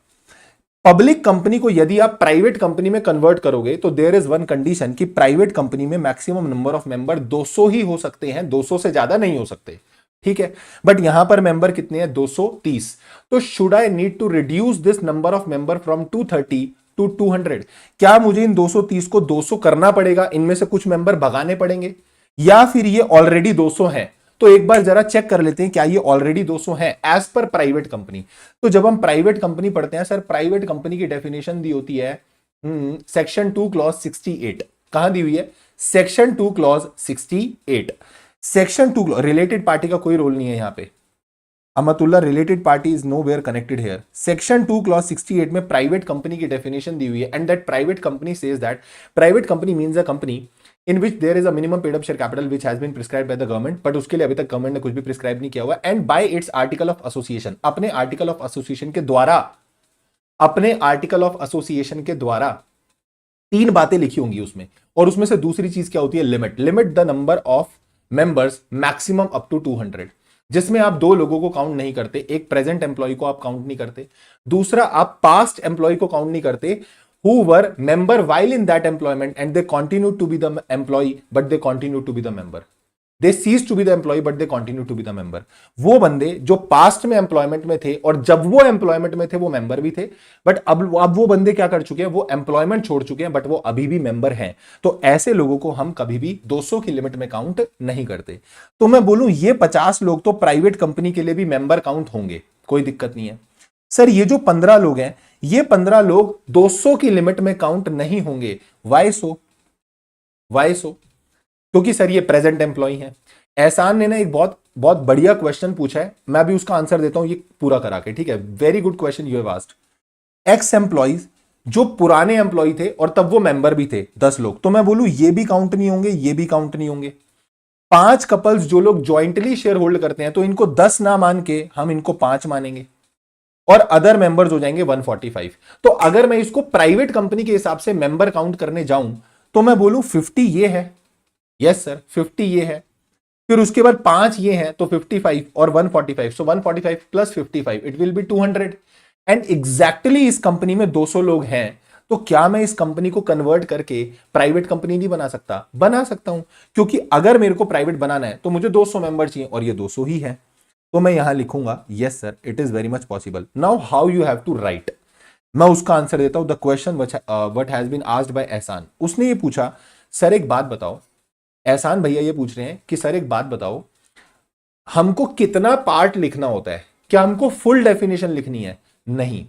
पब्लिक कंपनी को यदि आप प्राइवेट कंपनी में कन्वर्ट करोगे तो देयर इज वन कंडीशन कि प्राइवेट कंपनी में मैक्सिमम नंबर ऑफ मेंबर 200 ही हो सकते हैं, 200 से ज्यादा नहीं हो सकते। ठीक है, बट यहां पर मेंबर कितने हैं? 230। तो should I need to reduce this number of member from 230 to 200? क्या मुझे इन 230 को 200 करना पड़ेगा, इनमें से कुछ मेंबर भगाने पड़ेंगे, या फिर ये ऑलरेडी 200 है? तो एक बार जरा चेक कर लेते हैं क्या ये ऑलरेडी 200 है एज पर प्राइवेट कंपनी। तो जब हम प्राइवेट कंपनी पढ़ते हैं सर, प्राइवेट कंपनी की डेफिनेशन दी होती है सेक्शन 2 क्लॉज 68। कहां दी हुई है? Section 2 clause 68। Section 2 related party का कोई रोल नहीं है यहां पे। Amatullah, related party is nowhere connected here. Section 2 clause 68 में प्राइवेट कंपनी की डेफिनेशन दी हुई है and that private company says that private company means a company in which there is a minimum paid up share capital which has been prescribed by the government, but उसके लिए अभी तक government ने कुछ भी प्रिस्क्राइब नहीं किया हुआ, and by its article of association, अपने आर्टिकल ऑफ एसोसिएशन के द्वारा, अपने आर्टिकल ऑफ एसोसिएशन के द्वारा 3 बातें लिखी होंगी उसमें। और उसमें से दूसरी चीज क्या होती है, limit. Limit the number of members maximum up to 200, जिसमें आप दो लोगों को काउंट नहीं करते, एक प्रेजेंट एम्प्लॉय को आप काउंट नहीं करते, दूसरा आप पास्ट एम्प्लॉय को काउंट नहीं करते who were member while in that employment and they continue to be the employee but they continue to be the member, they cease to be the employee but they continue to be the member। वो बंदे जो past में employment में थे और जब वो employment में थे वो मेंबर भी थे, बट अब वो बंदे क्या कर चुके हैं, वो एम्प्लॉयमेंट छोड़ चुके हैं बट वो अभी भी मेंबर हैं। तो ऐसे लोगों को हम कभी भी 200 की लिमिट में काउंट नहीं करते। तो मैं बोलूं ये 50 लोग तो प्राइवेट कंपनी के लिए भी मेंबर काउंट होंगे, कोई दिक्कत नहीं है। सर ये जो 15 लोग हैं, ये 15 लोग 200 की लिमिट में काउंट नहीं होंगे। वाई सो? वाई सो? क्योंकि सर ये प्रेजेंट एम्प्लॉय है। एहसान ने ना एक बहुत बहुत बढ़िया क्वेश्चन पूछा है, मैं भी उसका आंसर देता हूं ये पूरा करा के, ठीक है। Very good question you have asked. X employees जो पुराने एम्प्लॉय थे और तब वो मेंबर भी थे 10 लोग, तो मैं बोलूं ये भी काउंट नहीं होंगे, ये भी काउंट नहीं होंगे। 5 कपल्स जो लोग ज्वाइंटली शेयर होल्ड करते हैं, तो इनको 10 ना मान के हम इनको 5 मानेंगे और अदर मेंबर्स हो जाएंगे 145। तो अगर मैं इसको प्राइवेट कंपनी के हिसाब से मेंबर काउंट करने जाऊं तो मैं बोलूं 50 ये है, यस सर 50 ये है, फिर उसके बाद 5 ये हैं तो 55 और 145, सो 145 plus 55 it will B 200। And exactly इस कंपनी में 200 लोग हैं, तो क्या मैं इस कंपनी को कन्वर्ट करके प्राइवेट कंपनी नहीं बना सकता? बना सकता हूं, क्योंकि अगर मेरे को प्राइवेट बनाना है तो मुझे 200 मेंबर चाहिए और ये 200 ही है। तो मैं यहां लिखूंगा yes sir it is very much possible. Now how you have to write, मैं उसका आंसर देता हूं। The question what has been asked by Ehsan, उसने ये पूछा सर एक बात बताओ, एहसान भैया ये पूछ रहे हैं कि सर एक बात बताओ, हमको कितना पार्ट लिखना होता है, क्या हमको फुल डेफिनेशन लिखनी है? नहीं,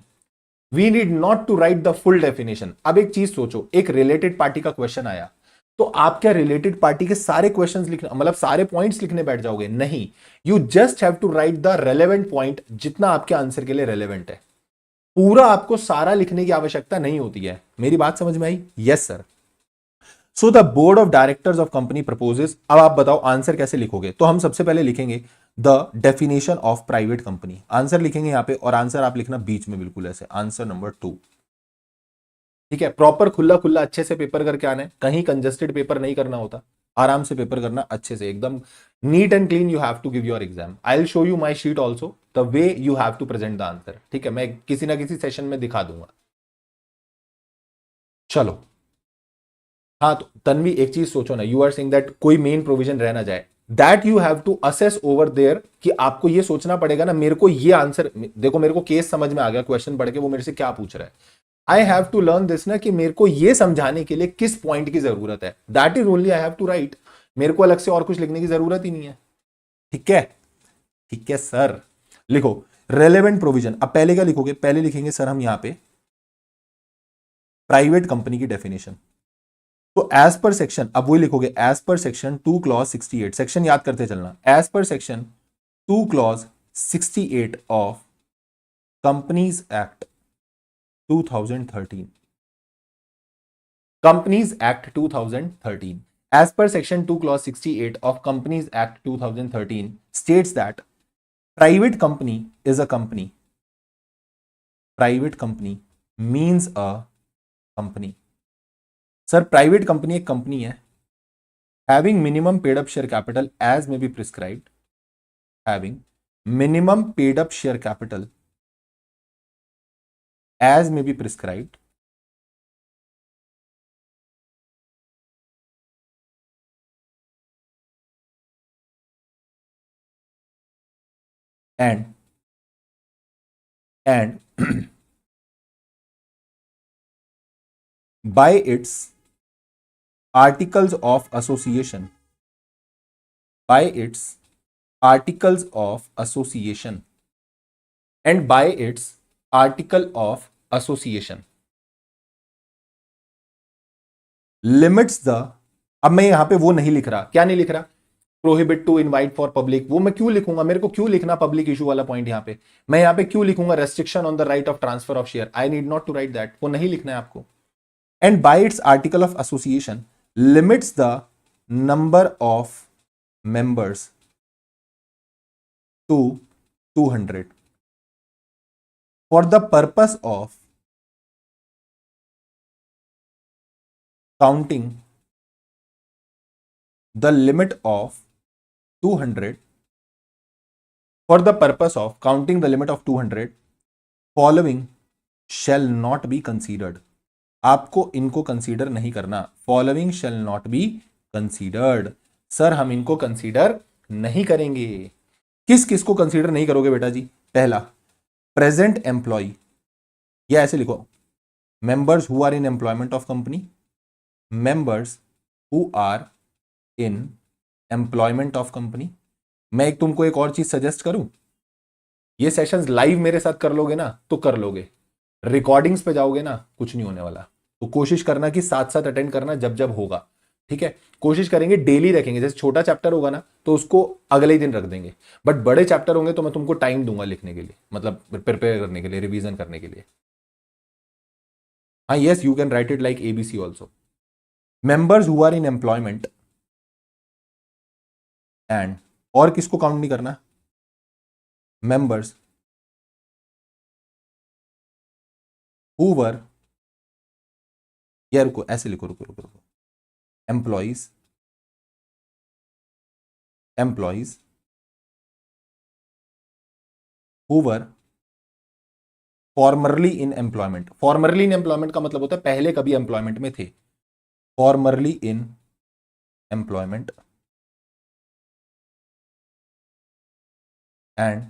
we need not to write the full definition. अब एक चीज सोचो, एक रिलेटेड पार्टी का क्वेश्चन आया तो आप क्या रिलेटेड पार्टी के सारे क्वेश्चंस लिखने, मतलब सारे पॉइंट्स लिखने बैठ जाओगे? नहीं, you just have to write the relevant point जितना आपके आंसर के लिए रेलेवेंट है। पूरा आपको सारा लिखने की आवश्यकता नहीं होती है। मेरी बात समझ में आई? Yes sir. So the board of directors of company proposes, अब आप बताओ आंसर कैसे लिखोगे? तो हम सबसे पहले लिखेंगे the definition of private company, answer लिखेंगे यहां पे, और आंसर आप लिखना बीच में बिल्कुल ऐसे, आंसर नंबर 2, ठीक है। प्रॉपर खुला खुला अच्छे से पेपर करके आना है, कहीं कंजेस्टेड पेपर नहीं करना होता, आराम से पेपर करना अच्छे से, एकदम neat and clean you have to give your exam. I will show you my sheet also the way you have to present the answer, ठीक है, मैं किसी ना किसी सेशन में दिखा दूंगा। चलो हाँ, तो तन्वी एक चीज सोचो ना, यू आर सेइंग दैट कोई मेन प्रोविजन रह ना जाए, that you have to assess over there, कि आपको ये सोचना पड़ेगा ना, मेरे को ये आंसर देखो, मेरे को केस समझ में आ गया, क्वेश्चन पढ़ के वो मेरे से क्या पूछ रहा है, I have to learn this ना, कि मेरे को ये समझाने के लिए किस पॉइंट की जरूरत है, that is only I have to write. मेरे को अलग से और कुछ लिखने की जरूरत ही नहीं है, ठीक है। ठीक है सर, लिखो रेलेवेंट प्रोविजन। अब पहले क्या लिखोगे? पहले लिखेंगे सर हम यहां पे प्राइवेट कंपनी की डेफिनेशन, तो एज पर सेक्शन, अब वही लिखोगे as per section 2 clause 68, section याद करते चलना, as per section 2 clause 68 of companies act 2013, companies act 2013, as per section 2 clause 68 of companies act 2013 states that private company is a company, private company means a company, sir private company एक कंपनी है, having minimum paid up share capital as may be prescribed, having minimum paid up share capital as may be prescribed, and by its articles of association, by its articles of association and by its article of association limits the, अब मैं यहां पे वो नहीं लिख रहा, क्या नहीं लिख रहा, prohibit to invite for public, वो मैं क्यों लिखूंगा, मेरे को क्यों लिखना पब्लिक इशू वाला पॉइंट यहां पे, मैं यहां पे क्यों लिखूंगा restriction on the right of transfer of share, I need not to write that, वो नहीं लिखना है आपको। And by its article of association limits the number of members to 200 for the purpose of counting the limit of 200 for the purpose of counting the limit of 200 following shall not be considered. आपको इनको consider नहीं करना। Following shall not be considered, sir हम इनको consider नहीं करेंगे। किस किस को कंसीडर नहीं करोगे बेटा जी? पहला, प्रेजेंट एम्प्लॉय, या ऐसे लिखो, members who are in employment of company, members who are in employment of company. मैं तुमको एक और चीज सजेस्ट करूं, ये सेशंस लाइव मेरे साथ कर लोगे ना तो कर लोगे, रिकॉर्डिंग्स पे जाओगे ना कुछ नहीं होने वाला। तो कोशिश करना कि साथ साथ अटेंड करना जब जब होगा, ठीक है? कोशिश करेंगे डेली रखेंगे। जैसे छोटा चैप्टर होगा ना तो उसको अगले ही दिन रख देंगे, बट बड़े चैप्टर होंगे तो मैं तुमको टाइम दूंगा लिखने के लिए, मतलब प्रिपेयर करने के लिए, रिवीजन करने के लिए। हाँ, yes, you can write it like ABC also. Members who are in employment and, और किसको काउंट नहीं करना? मेंबर्स हु वर, या रुको ऐसे लिखो, रुको रुको रुको, employees, employees who were formerly in employment. Formerly in employment का मतलब होता है पहले कभी एम्प्लॉयमेंट में थे। Formerly in employment and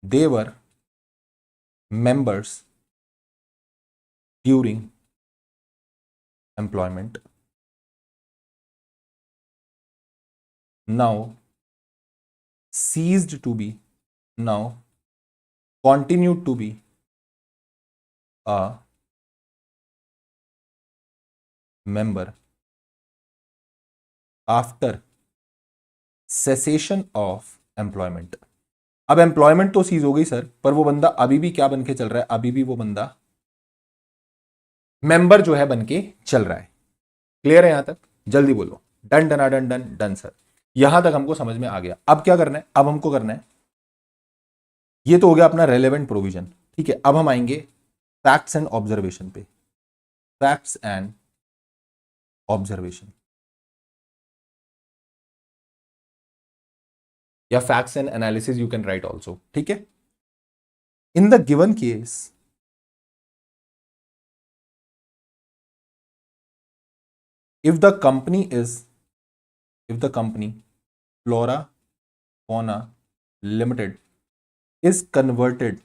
they were members during employment, now ceased to be, now continued to be a member after cessation of employment। अब employment तो सीज हो गई सर, पर वो बंदा अभी भी क्या बन के चल रहा है? अभी भी वो बंदा मेंबर जो है बन के चल रहा है। क्लियर है यहां तक? जल्दी बोलो। Done done done done done sir, यहां तक हमको समझ में आ गया। अब क्या करना है? अब हमको करना है, ये तो हो गया अपना रेलेवेंट प्रोविजन, ठीक है? अब हम आएंगे फैक्ट्स एंड ऑब्जर्वेशन पे। फैक्ट्स एंड ऑब्जर्वेशन, या facts and analysis you can right also, ठीक है? इन the given case, if the company is, if the company Flora Fauna Limited is converted,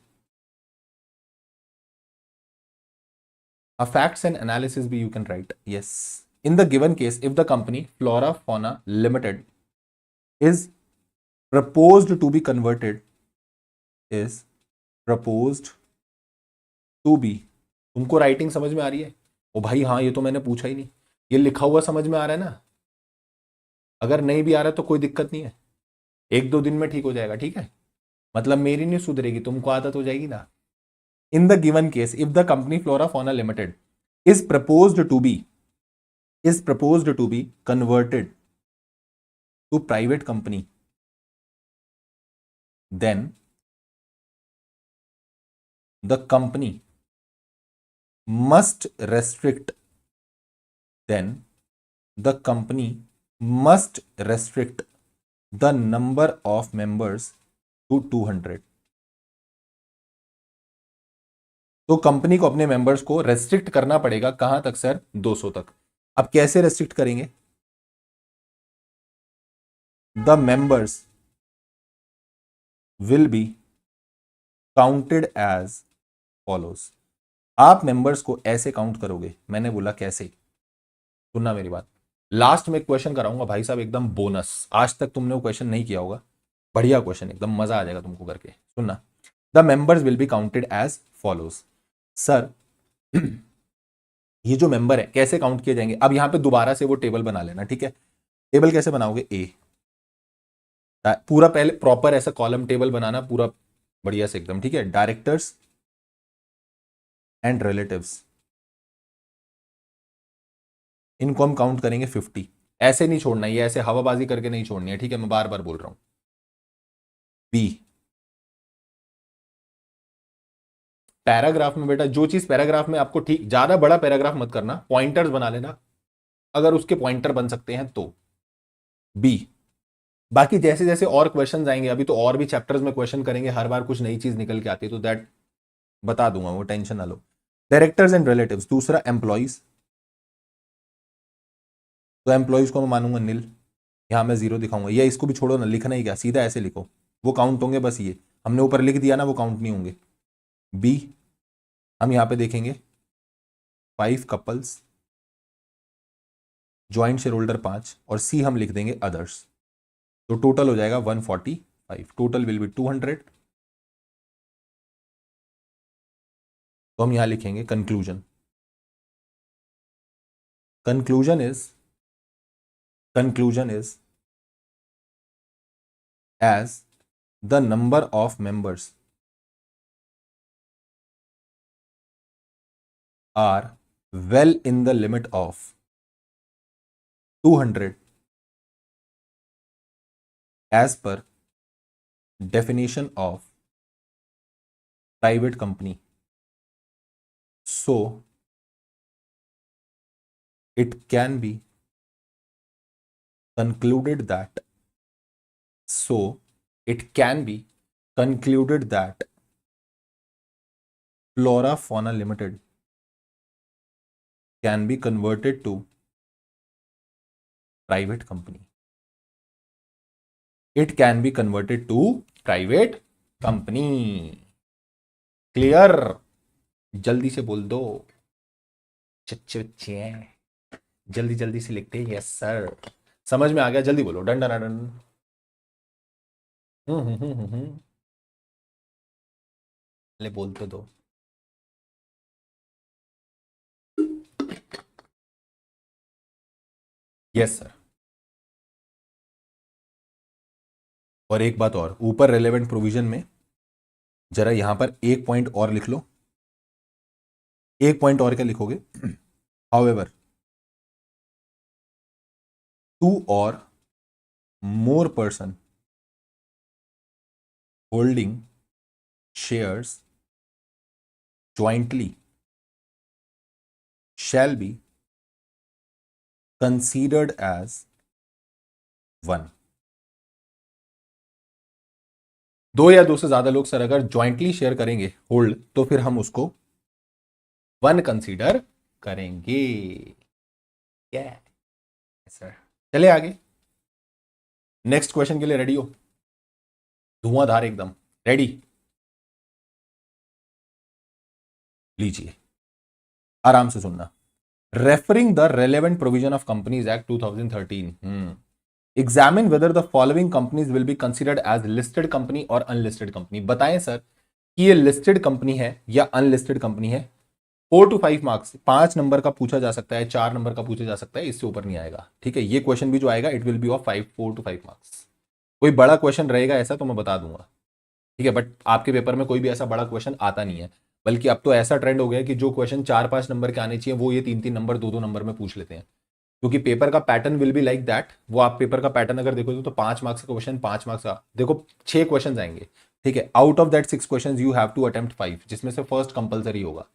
a facts and analysis be you can write, yes, in the given case if the company Flora Fauna Limited is proposed to be converted, is proposed to be, तुमको writing समझ में आ रही है? ओ भाई हाँ, ये तो मैंने पूछा ही नहीं, ये लिखा हुआ समझ में आ रहा है ना? अगर नहीं भी आ रहा तो कोई दिक्कत नहीं है, एक दो दिन में ठीक हो जाएगा, ठीक है? मतलब मेरी नहीं सुधरेगी, तुमको आदत हो जाएगी ना। In the given case if the company Flora Fauna limited is proposed to be converted to private company, then the company must restrict, then the company must restrict the number of members to 200। तो company को अपने members को restrict करना पड़ेगा, कहां तक sir? 200 तक। अब कैसे रेस्ट्रिक्ट करेंगे? The members will be counted as follows. आप मेंबर्स को ऐसे काउंट करोगे, मैंने बोला कैसे, सुनना मेरी बात। लास्ट में क्वेश्चन कराऊंगा भाई साहब, एकदम बोनस, आज तक तुमने वो क्वेश्चन नहीं किया होगा, बढ़िया क्वेश्चन, एकदम मजा आ जाएगा तुमको करके। सुनना, the members will be counted as follows. Sir ये जो मेंबर है कैसे काउंट किए जाएंगे? अब यहां पे दोबारा से वो टेबल बना लेना, ठीक है? टेबल कैसे बनाओगे? पूरा पहले प्रॉपर ऐसा कॉलम टेबल बनाना, पूरा बढ़िया से एकदम, ठीक है? डायरेक्टर्स एंड रिलेटिव्स, इनको हम काउंट करेंगे 50। ऐसे नहीं छोड़ना, ये ऐसे हवाबाजी करके नहीं छोड़नी है, ठीक है? मैं बार बार बोल रहा हूं। बी, पैराग्राफ में बेटा जो चीज पैराग्राफ में आपको ठीक, ज्यादा बड़ा पैराग्राफ मत करना, पॉइंटर्स बना लेना, अगर उसके पॉइंटर बन सकते हैं तो। बी। बाकी जैसे जैसे और क्वेश्चन आएंगे, अभी तो और भी चैप्टर्स में क्वेश्चन करेंगे, हर बार कुछ नई चीज निकल के आती है, तो दैट बता दूंगा, वो टेंशन ना लो। Directors and relatives. दूसरा एम्प्लॉइज, तो एम्प्लॉइज को मैं मानूंगा नील, यहां मैं जीरो दिखाऊंगा, या इसको भी छोड़ो ना, लिखना ही क्या, सीधा ऐसे लिखो, वो काउंट होंगे बस, ये हमने ऊपर लिख दिया ना, वो काउंट नहीं होंगे। बी, हम यहां पे देखेंगे 5 कपल्स, ज्वाइंट शेयर होल्डर 5, और सी हम लिख देंगे अदर्स, तो टोटल हो जाएगा 145, टोटल विल बी 200। तो हम यहां लिखेंगे conclusion. Conclusion is as the number of members are well in the limit of 200 as per definition of private company, so it can be concluded that so it can be concluded that Flora Fauna Limited can be converted to private company. It can be converted to private company. Clear? जल्दी से बोल दो, चच्चे बच्चे हैं, जल्दी जल्दी से लिखते हैं यस सर। समझ में आ गया? जल्दी बोलो, डन डन डन। ले बोलते दो। Yes sir. और एक बात और, ऊपर रेलेवेंट प्रोविजन में जरा यहां पर एक पॉइंट और लिख लो। एक पॉइंट और क्या लिखोगे? However 2 or more person holding shares jointly shall be considered as one. दो या दो से ज्यादा लोग सर अगर ज्वाइंटली शेयर करेंगे होल्ड, तो फिर हम उसको 1 कंसीडर करेंगे। क्या सर? चले आगे, नेक्स्ट क्वेश्चन के लिए रेडी हो? धुआंधार एकदम रेडी? लीजिए, आराम से सुनना। Referring the relevant provision of companies act 2013, examine whether the following companies will be considered as listed company और अनलिस्टेड कंपनी। बताएं सर कि ये लिस्टेड कंपनी है या अनलिस्टेड कंपनी है। 4 to 5 मार्क्स, 5 नंबर का पूछा जा सकता है, 4 नंबर का पूछा जा सकता है, इससे ऊपर नहीं आएगा। ठीक है, ये क्वेश्चन भी जो आएगा it will B of 4 to 5 marks. कोई बड़ा क्वेश्चन रहेगा ऐसा तो मैं बता दूंगा, ठीक है, बट आपके पेपर में कोई भी ऐसा बड़ा क्वेश्चन आता नहीं है। बल्कि अब तो ऐसा ट्रेंड हो गया कि जो क्वेश्चन 4-5 नंबर के आने चाहिए वो ये 3-3 नंबर 2-2 नंबर में पूछ लेते हैं, क्योंकि पेपर का pattern will be like that. वो आप पेपर का पैटर्न अगर देखोगे तो 5 मार्क्स का क्वेश्चन, 5 मार्क्स का देखो 6 क्वेश्चन आएंगे, ठीक है। Out of that 6 question you have to attempt 5, जिसमें से फर्स्ट कंपलसरी होगा,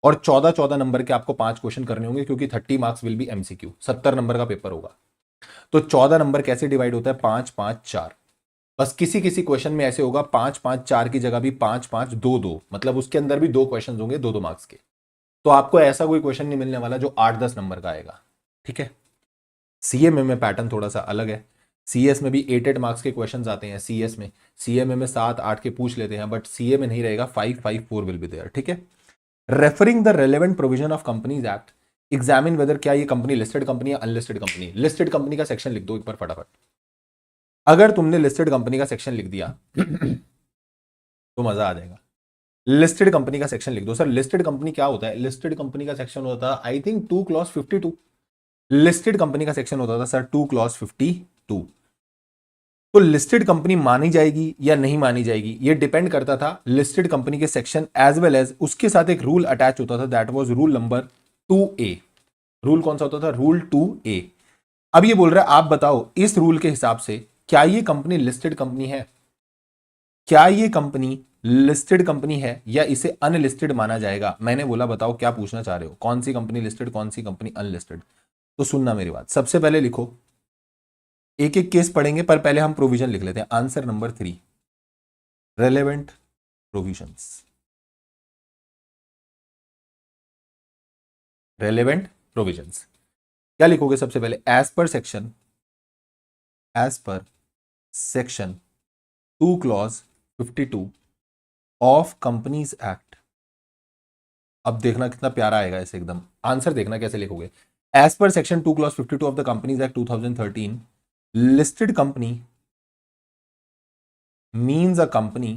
और 14-14 नंबर के आपको 5 क्वेश्चन करने होंगे, क्योंकि 30 marks will be MCQ, 70 number का पेपर होगा। तो 14 नंबर कैसे डिवाइड होता है? 5-5-4। बस किसी किसी क्वेश्चन में ऐसे होगा 5-5-4 की जगह भी 5-5-2-2, मतलब उसके अंदर भी 2 क्वेश्चन होंगे 2-2 मार्क्स के। तो आपको ऐसा कोई क्वेश्चन नहीं मिलने वाला जो 8-10 नंबर का आएगा, ठीक है। सीएमए में पैटर्न थोड़ा सा अलग है। सीएस में भी 8-8 मार्क्स के क्वेश्चंस आते हैं सीएस में, सीएमए में 7-8 के पूछ लेते हैं, बट सीए में नहीं रहेगा, 5-5-4 विल बी देयर, ठीक है। Referring the relevant provision of companies Act, examine whether क्या ये कंपनी लिस्टेड कंपनी या अनलिस्टेड कंपनी। लिस्टेड कंपनी का सेक्शन लिख दो एक बार फटाफट। अगर तुमने लिस्टेड कंपनी का सेक्शन लिख दिया तो मजा आ जाएगा। लिस्टेड कंपनी का सेक्शन लिख दो। सर लिस्टेड कंपनी क्या होता है? लिस्टेड कंपनी का सेक्शन होता है I think 2 clause 52। Listed company का सेक्शन होता था सर 2 क्लॉज 52। तो लिस्टेड कंपनी मानी जाएगी या नहीं मानी जाएगी ये डिपेंड करता था लिस्टेड कंपनी के सेक्शन एज वेल एज उसके साथ एक रूल अटैच होता था, that was rule number 2A। Rule कौन सा होता था? Rule 2A। अब ये बोल रहा है आप बताओ इस रूल के हिसाब से क्या ये कंपनी लिस्टेड कंपनी है? क्या ये कंपनी लिस्टेड कंपनी है या इसे अनलिस्टेड माना जाएगा? मैंने बोला बताओ क्या पूछना चाह रहे हो, कौन सी कंपनी लिस्टेड, कौन सी कंपनी अनलिस्टेड। तो सुनना मेरी बात, सबसे पहले लिखो, एक एक केस पढ़ेंगे पर पहले हम प्रोविजन लिख लेते हैं। Answer number 3, relevant provisions. Relevant provisions क्या लिखोगे सबसे पहले? As per section 2 clause 52 of companies Act. अब देखना कितना प्यारा आएगा ऐसे एकदम, आंसर देखना कैसे लिखोगे। As per section 2 clause 52 of the Companies act 2013, listed company means a company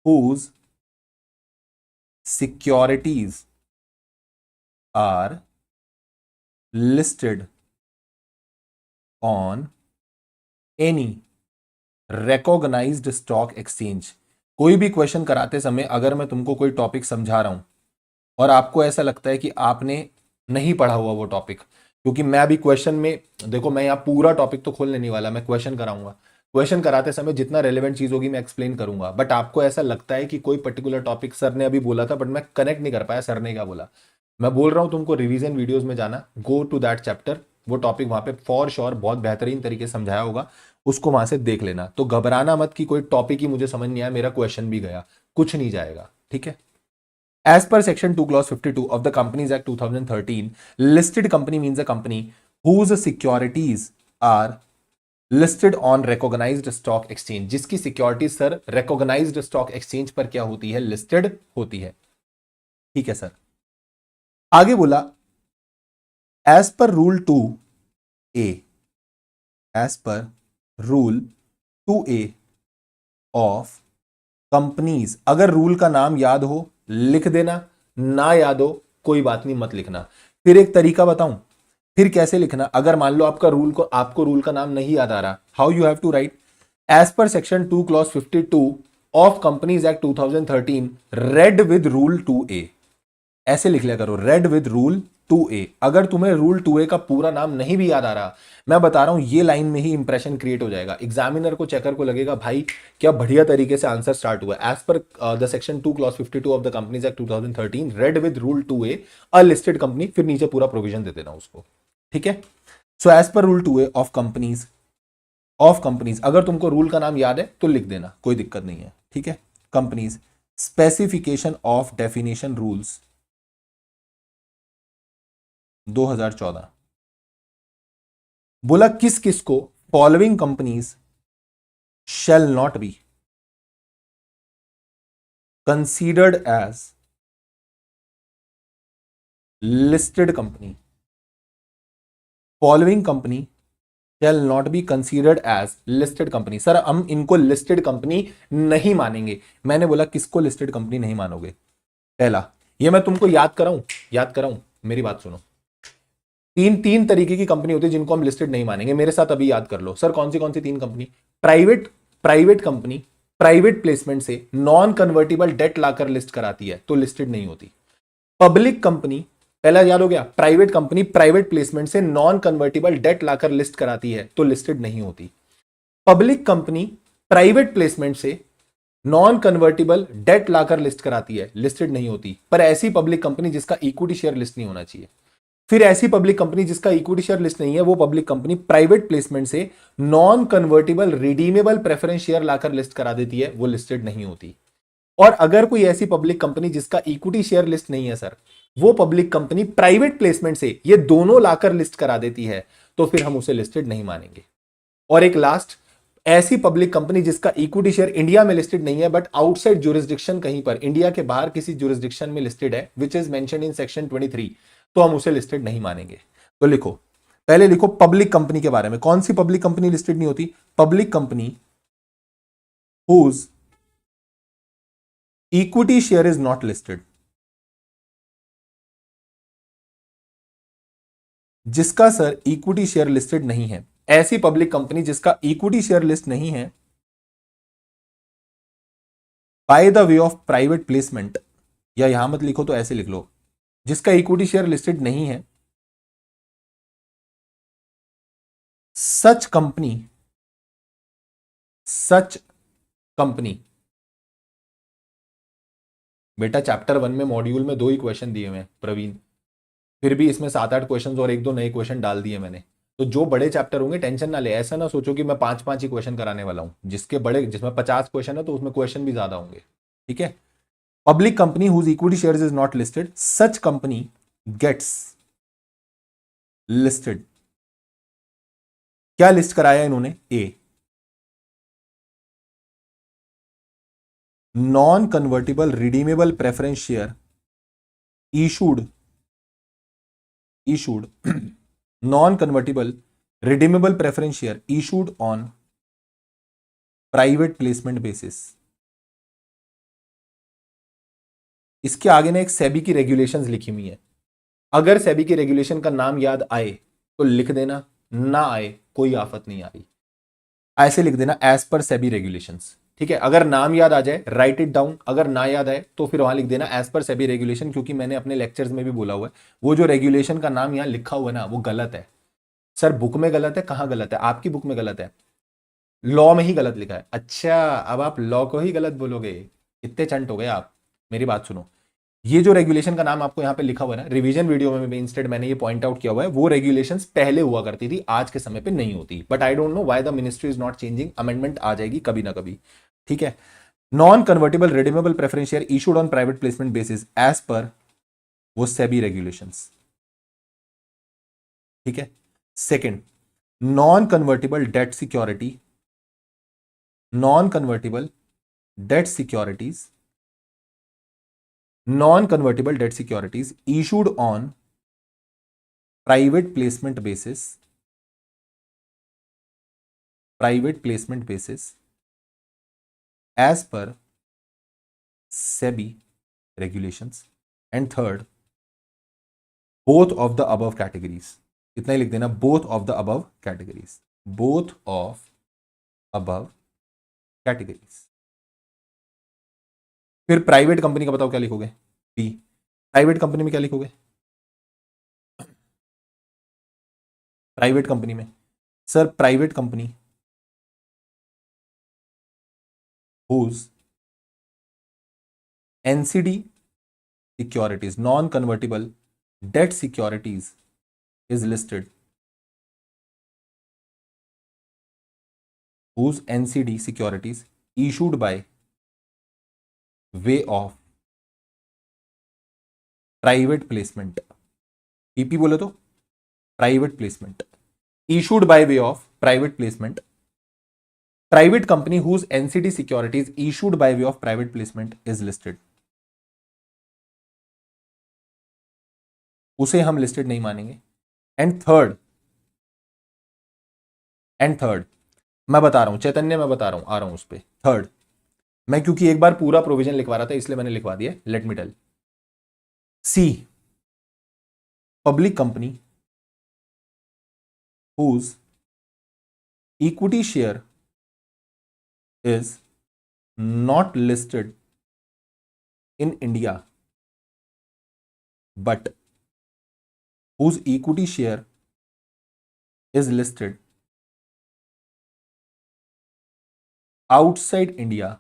whose securities are listed on any recognized stock exchange। कोई भी क्वेश्चन कराते समय अगर मैं तुमको कोई टॉपिक समझा रहा हूं और आपको ऐसा लगता है कि आपने नहीं पढ़ा हुआ वो टॉपिक, क्योंकि मैं अभी क्वेश्चन में, देखो मैं यहाँ पूरा टॉपिक तो खोलने नहीं वाला, मैं क्वेश्चन कराऊंगा, क्वेश्चन कराते समय जितना रेलेवेंट चीज होगी मैं एक्सप्लेन करूंगा, बट आपको ऐसा लगता है कि कोई पर्टिकुलर टॉपिक सर ने अभी बोला था बट मैं कनेक्ट नहीं कर पाया सर ने क्या बोला। मैं बोल रहा हूं तुमको रिवीजन वीडियोस में जाना, गो टू दैट चैप्टर, वो टॉपिक वहां पे फॉर श्योर बहुत बेहतरीन तरीके से समझाया होगा, उसको वहां से देख लेना। तो घबराना मत कि कोई टॉपिक ही मुझे समझ नहीं आया, मेरा क्वेश्चन भी गया, कुछ नहीं जाएगा, ठीक है। As per Section 2 Clause 52 of the Companies Act 2013, listed company means a company whose securities are listed on recognized stock exchange। जिसकी security sir recognized stock exchange पर क्या होती है? listed होती है, ठीक है सर। आगे बोला as per rule 2A, as per rule 2A of companies. अगर रूल का नाम याद हो लिख देना, ना याद हो कोई बात नहीं, मत लिखना। फिर एक तरीका बताऊं फिर कैसे लिखना। अगर मान लो आपको रूल का नाम नहीं याद आ रहा, how you have to write? As per section 2 clause 52 of companies act 2013 read with rule 2A, ऐसे लिख लिया करो, रेड विद रूल 2A। अगर तुम्हें रूल 2A का पूरा नाम नहीं भी याद आ रहा, मैं बता रहा हूं ये लाइन में ही इंप्रेशन क्रिएट हो जाएगा, एग्जामिनर को चेकर को लगेगा भाई क्या बढ़िया तरीके से आंसर स्टार्ट हुआ। As per the section 2 clause 52 of the Companies act 2013 read with rule 2A a listed company, फिर नीचे पूरा प्रोविजन दे देना उसको, ठीक है। So as per rule 2A of Companies, अगर तुमको रूल का नाम याद है तो लिख देना, कोई दिक्कत नहीं है, ठीक है। Companies specification of definition rules 2014 बोला किस किस को following companies shall not be considered as listed company. Following company shall not be considered as listed company. Sir हम इनको लिस्टेड कंपनी नहीं मानेंगे। मैंने बोला किसको लिस्टेड कंपनी नहीं मानोगे? पहला, ये मैं तुमको याद कराऊं, मेरी बात सुनो। तीन तरीके की कंपनी होती है जिनको हम लिस्टेड नहीं मानेंगे, मेरे साथ अभी याद कर लो। सर कौन सी तीन company? Private company private placement से नॉन कन्वर्टिबल डेट लाकर लिस्ट कराती है तो लिस्टेड नहीं होती। पब्लिक कंपनी, पहला याद हो गया, प्राइवेट कंपनी प्राइवेट प्लेसमेंट से नॉन कन्वर्टिबल डेट लाकर लिस्ट कराती है तो लिस्टेड नहीं होती। पब्लिक कंपनी प्राइवेट प्लेसमेंट से नॉन कन्वर्टिबल डेट लाकर लिस्ट कराती है, लिस्टेड नहीं होती। पर ऐसी पब्लिक कंपनी जिसका इक्विटी शेयर लिस्ट नहीं होना चाहिए। फिर ऐसी पब्लिक कंपनी जिसका इक्विटी शेयर लिस्ट नहीं है, वो पब्लिक कंपनी प्राइवेट प्लेसमेंट से non convertible redeemable preference share लाकर लिस्ट करा देती है, वो लिस्टेड नहीं होती। और अगर कोई ऐसी पब्लिक कंपनी जिसका इक्विटी शेयर लिस्ट नहीं है सर, वो पब्लिक कंपनी प्राइवेट प्लेसमेंट से ये दोनों लाकर लिस्ट करा देती है, तो फिर हम उसे लिस्टेड नहीं मानेंगे। और एक लास्ट, ऐसी पब्लिक कंपनी जिसका इक्विटी शेयर इंडिया में लिस्टेड नहीं है बट आउटसाइड जुरिस्डिक्शन कहीं पर इंडिया के बाहर किसी जुरिस्डिक्शन में लिस्टेड है, which is mentioned in section 23, तो हम उसे लिस्टेड नहीं मानेंगे। तो लिखो, पहले लिखो पब्लिक कंपनी के बारे में। कौन सी पब्लिक कंपनी लिस्टेड नहीं होती? Public company whose equity share is not listed, जिसका सर इक्विटी शेयर लिस्टेड नहीं है। ऐसी पब्लिक कंपनी जिसका इक्विटी शेयर लिस्ट नहीं है by the way of private placement, या यहां मत लिखो तो ऐसे लिख लो, जिसका इक्विटी शेयर लिस्टेड नहीं है, सच कंपनी। बेटा चैप्टर 1 में मॉड्यूल में 2 ही क्वेश्चन दिए हुए हैं प्रवीण, फिर भी इसमें 7-8 क्वेश्चन और 1-2 नए क्वेश्चन डाल दिए मैंने। तो जो बड़े चैप्टर होंगे टेंशन ना ले, ऐसा ना सोचो कि मैं 5-5 ही क्वेश्चन कराने वाला हूं। जिसके बड़े, जिसमें 50 क्वेश्चन है तो उसमें क्वेश्चन भी ज्यादा होंगे। ठीक है। Public company whose equity shares is not listed, such company gets listed. क्या लिस्ट कराया इन्होंने? A, non convertible redeemable preference share issued non-convertible redeemable preference share issued on private placement basis। इसके आगे ना एक सेबी की रेगुलेशंस लिखी हुई है। अगर सेबी की रेगुलेशन का नाम याद आए तो लिख देना, ना आए कोई आफत नहीं आ रही, ऐसे लिख देना एज पर सेबी रेगुलेशंस। ठीक है। अगर नाम याद आ जाए राइट इट डाउन, अगर ना याद आए तो फिर वहां लिख देना एज पर सेबी रेगुलेशन, क्योंकि मैंने अपने लेक्चर्स में भी बोला हुआ है वो जो रेगुलेशन का नाम यहां लिखा हुआ है ना वो गलत है। सर बुक में गलत है? कहां गलत है? आपकी बुक में गलत है, लॉ में ही गलत लिखा है। अच्छा, अब आप लॉ को ही गलत बोलोगे? कितने चंट हो गए आप। मेरी बात सुनो, ये जो रेगुलेशन का नाम आपको यहां पे लिखा हुआ है ना, रिवीजन वीडियो में भी इंस्टेड मैंने ये पॉइंट आउट किया हुआ है, वो रेगुलेशंस पहले हुआ करती थी, आज के समय पे नहीं होती। But I don't know why the ministry is not changing, amendment आ जाएगी कभी ना कभी। ठीक है। Non convertible redeemable preference share issued on private placement basis as per वो सेबी रेगुलेशंस। ठीक है। Second, non convertible debt security, non convertible debt securities, non-convertible debt securities issued on private placement basis, private placement basis as per SEBI regulations। and third, both of the above categories। इतना ही लिख देना, both of the above categories, both of above categories। फिर private company का बताओ क्या लिखोगे? B. Private company में क्या लिखोगे? प्राइवेट कंपनी में sir, private company whose NCD securities, non-convertible debt securities is listed, whose NCD securities issued by way of private placement, PP बोले तो private placement, issued by way of private placement, private company whose NCD securities issued by way of private placement is listed, उसे हम listed नहीं मानेंगे। And third, मैं बता रहा हूं चैतन्य, मैं बता रहा हूं, आ रहा हूं उस पर। थर्ड, मैं क्योंकि एक बार पूरा प्रोविजन लिखवा रहा था इसलिए मैंने लिखवा दिया, let me tell. See, public company whose equity share is not listed in India but whose equity share is listed outside India,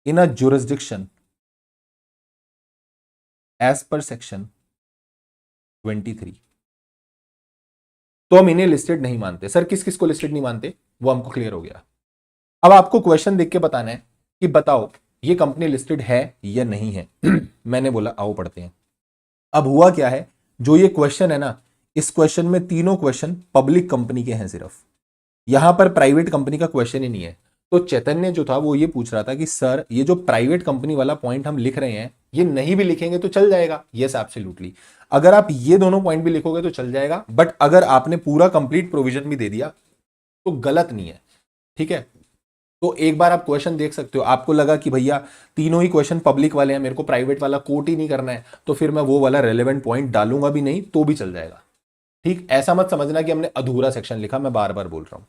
in a jurisdiction as per section 23। तो हम इन्हें लिस्टेड नहीं मानते। सर किस किस को लिस्टेड नहीं मानते, वो हमको क्लियर हो गया। अब आपको क्वेश्चन देख के बताना है कि बताओ ये कंपनी लिस्टेड है या नहीं है। मैंने बोला आओ पढ़ते हैं। अब हुआ क्या है, जो ये क्वेश्चन है ना, इस क्वेश्चन में तीनों क्वेश्चन पब्लिक कंपनी के हैं, सिर्फ यहां पर प्राइवेट कंपनी का क्वेश्चन ही नहीं है। तो चैतन्य जो था वो ये पूछ रहा था कि सर ये जो प्राइवेट कंपनी वाला पॉइंट हम लिख रहे हैं ये नहीं भी लिखेंगे तो चल जाएगा? यस एब्सोल्युटली, अगर आप ये दोनों पॉइंट भी लिखोगे तो चल जाएगा, बट अगर आपने पूरा कंप्लीट प्रोविजन भी दे दिया तो गलत नहीं है। ठीक है। तो एक बार आप क्वेश्चन देख सकते हो, आपको लगा कि भैया तीनों ही क्वेश्चन पब्लिक वाले हैं, मेरे को प्राइवेट वाला कोट ही नहीं करना है, तो फिर मैं वो वाला रेलेवेंट पॉइंट डालूंगा भी नहीं तो भी चल जाएगा। ठीक, ऐसा मत समझना कि हमने अधूरा सेक्शन लिखा, मैं बार बार बोल रहा हूं।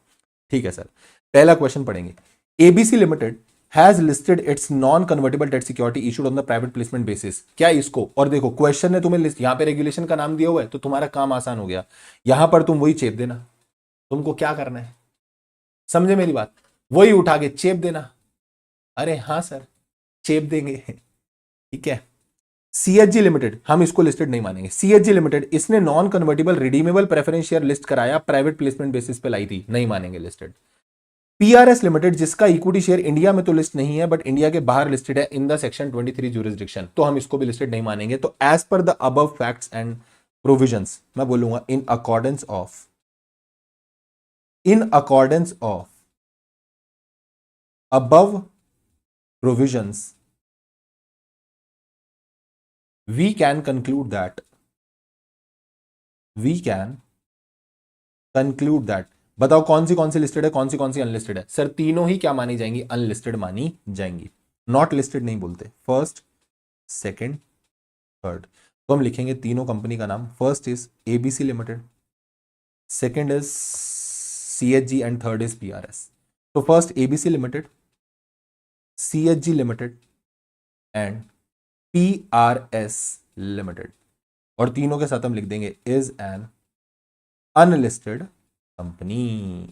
ठीक है सर, पहला क्वेश्चन पढ़ेंगे। ABC limited has listed it's non convertible debt security issued on the private placement basis. क्या इसको, और देखो क्वेश्चन ने तुम्हें लिस्ट, यहां पे रेगुलेशन का नाम दिया हुआ है तो तुम्हारा काम आसान हो गया, यहां पर तुम वही चेप देना। तुमको क्या करना है, समझे मेरी बात, वही उठा के चेप देना। अरे हाँ सर, चेप देंगे, ठीक है। सीएचजी लिमिटेड, हम इसको लिस्टेड नहीं मानेंगे। सीएचजी लिमिटेड, इसने non convertible redeemable preference share list कराया, प्राइवेट प्लेसमेंट बेसिस पे लाई थी, नहीं मानेंगे लिस्टेड। पीआरएस लिमिटेड, जिसका इक्विटी शेयर इंडिया में तो लिस्ट नहीं है बट इंडिया के बाहर लिस्टेड है इन द सेक्शन 23 ज्यूरिसडिक्शन, तो हम इसको भी लिस्टेड नहीं मानेंगे। तो as per the above facts and provisions, मैं बोलूंगा in accordance of above provisions, we can conclude that बताओ कौन सी लिस्टेड है, कौन सी अनलिस्टेड है? सर तीनों ही क्या मानी जाएंगी? अनलिस्टेड मानी जाएंगी। नॉट लिस्टेड नहीं बोलते, फर्स्ट सेकंड थर्ड। तो हम लिखेंगे तीनों कंपनी का नाम। First is ABC limited, second is CHG and third is PRS. तो first ABC limited, CHG limited and PRS limited, और तीनों के साथ हम लिख देंगे is an unlisted company.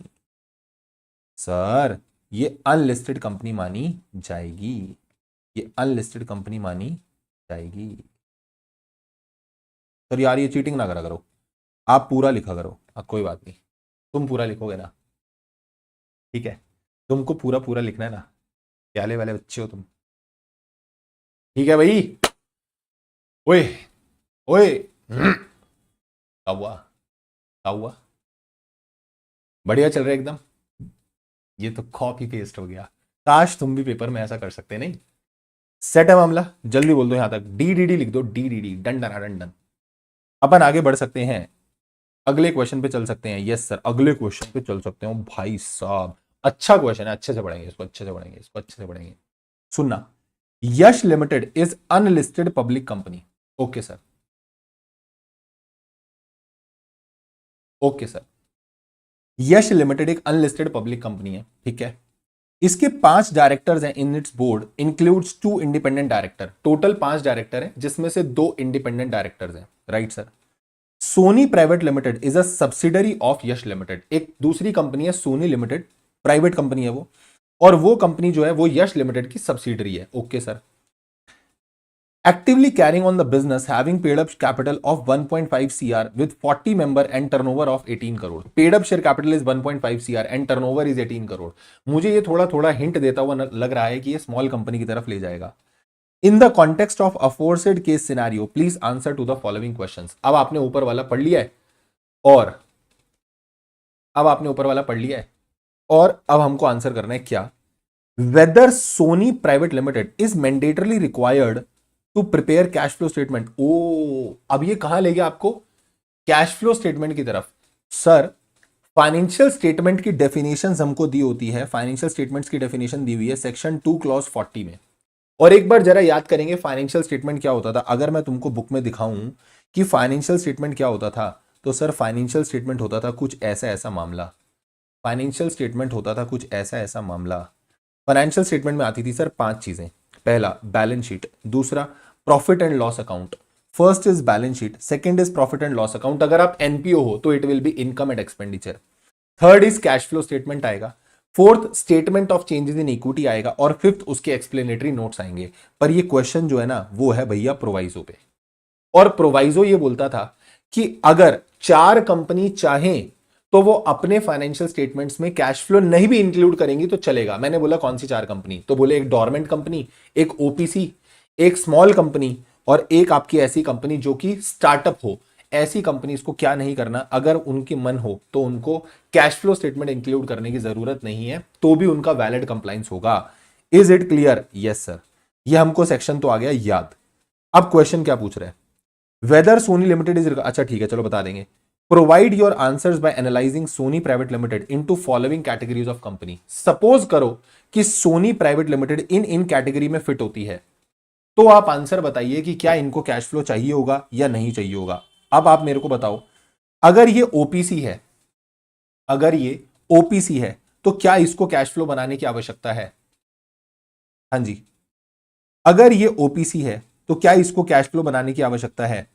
Sir ये अनलिस्टेड कंपनी मानी जाएगी, ये अनलिस्टेड कंपनी मानी जाएगी। सर यार ये चीटिंग ना करा करो, आप पूरा लिखा करो। अब कोई बात नहीं, तुम पूरा लिखोगे ना, ठीक है, तुमको पूरा पूरा लिखना है ना, प्याले वाले बच्चे हो तुम, ठीक है भाई। ओए ओए क्या हुआ, क्या हुआ? बढ़िया चल रहा है एकदम। ये तो कॉपी पेस्ट हो गया, काश तुम भी पेपर में ऐसा कर सकते। नहीं सेट है मामला, जल्दी बोल दो यहां तक, डी डी डी लिख दो, D D D, done done done done. अपन आगे बढ़ सकते हैं, अगले क्वेश्चन पे चल सकते हैं। यस सर, अगले क्वेश्चन पे चल सकते हो भाई साहब। अच्छा क्वेश्चन है, अच्छे से पढ़ेंगे इसको, अच्छे से पढ़ेंगे इसको, अच्छे से पढ़ेंगे। सुनना, Yash limited is unlisted public company. Okay sir, okay sir, Yash limited एक अनलिस्टेड पब्लिक कंपनी है, ठीक है। इसके 5 डायरेक्टर्स हैं in its board, includes 2 independent director. Total 5 director हैं जिसमें से 2 इंडिपेंडेंट डायरेक्टर्स हैं, right sir. Sony private limited is a subsidiary of Yash limited. एक दूसरी कंपनी है सोनी लिमिटेड, प्राइवेट कंपनी है वो, और वो कंपनी जो है वो यश लिमिटेड की सब्सिडरी है। Okay sir. Actively carrying on the business, having paid up capital of 1.5 CR with 40 member and turnover of 18 crore. Paid up share capital is 1.5 CR and turnover is 18 crore. मुझे ये थोड़ा थोड़ा hint देता हुआ लग रहा है कि ये स्मॉल कंपनी की तरफ ले जाएगा। In the context of aforesaid case scenario, please answer to the following questions. अब आपने ऊपर वाला पढ़ लिया है, और अब हमको आंसर करना है क्या? Whether Sony Private Limited is mandatorily required to prepare cash flow statement. ओ अब ये कहां ले गया आपको? कैश फ्लो स्टेटमेंट की तरफ। सर फाइनेंशियल स्टेटमेंट की डेफिनेशन हमको दी होती है, फाइनेंशियल स्टेटमेंट्स की डेफिनेशन दी हुई है सेक्शन 2 क्लॉज 40 में। और एक बार जरा याद करेंगे फाइनेंशियल स्टेटमेंट क्या होता था। अगर मैं तुमको बुक में दिखाऊं कि फाइनेंशियल स्टेटमेंट क्या होता था, तो सर फाइनेंशियल स्टेटमेंट होता था कुछ ऐसा ऐसा मामला। फाइनेंशियल स्टेटमेंट होता था कुछ ऐसा ऐसा मामला। फाइनेंशियल स्टेटमेंट में आती थी सर 5 चीजें। पहला बैलेंस शीट, दूसरा profit and loss account. First is balance sheet, second is profit and loss account. अगर आप एनपीओ हो तो it will be income and expenditure. Third is cash flow statement आएगा। Fourth statement of changes in equity आएगा, और fifth उसके explanatory notes आएंगे। पर ये क्वेश्चन जो है ना वो है भैया प्रोवाइजो पे, और प्रोवाइजो ये बोलता था कि अगर 4 कंपनी चाहें तो वो अपने फाइनेंशियल स्टेटमेंट्स में कैश फ्लो नहीं भी इंक्लूड करेंगी तो चलेगा। मैंने बोला कौन सी 4 कंपनी, तो बोले एक डोरमेंट कंपनी, एक ओपीसी, एक स्मॉल कंपनी, और एक आपकी ऐसी कंपनी जो कि स्टार्टअप हो। ऐसी कंपनीज को क्या नहीं करना, अगर उनकी मन हो तो उनको कैश फ्लो स्टेटमेंट इंक्लूड करने की जरूरत नहीं है, तो भी उनका वैलिड कंप्लायंस होगा। Is it clear? Yes sir. ये हमको सेक्शन तो आ गया याद। अब क्वेश्चन क्या पूछ रहे हैं? वेदर सोनी लिमिटेड इज, अच्छा ठीक है चलो बता देंगे। Provide your answers by analysing Sony private limited into following categories of company. Suppose करो कि सोनी प्राइवेट लिमिटेड इन कैटेगरी में फिट होती है, तो आप आंसर बताइए कि क्या इनको कैश फ्लो चाहिए होगा या नहीं चाहिए होगा। अब आप मेरे को बताओ, अगर ये ओपीसी है, तो क्या इसको कैश फ्लो बनाने की आवश्यकता है? हाँ जी, अगर ये ओपीसी है तो क्या इसको कैश फ्लो बनाने की आवश्यकता है?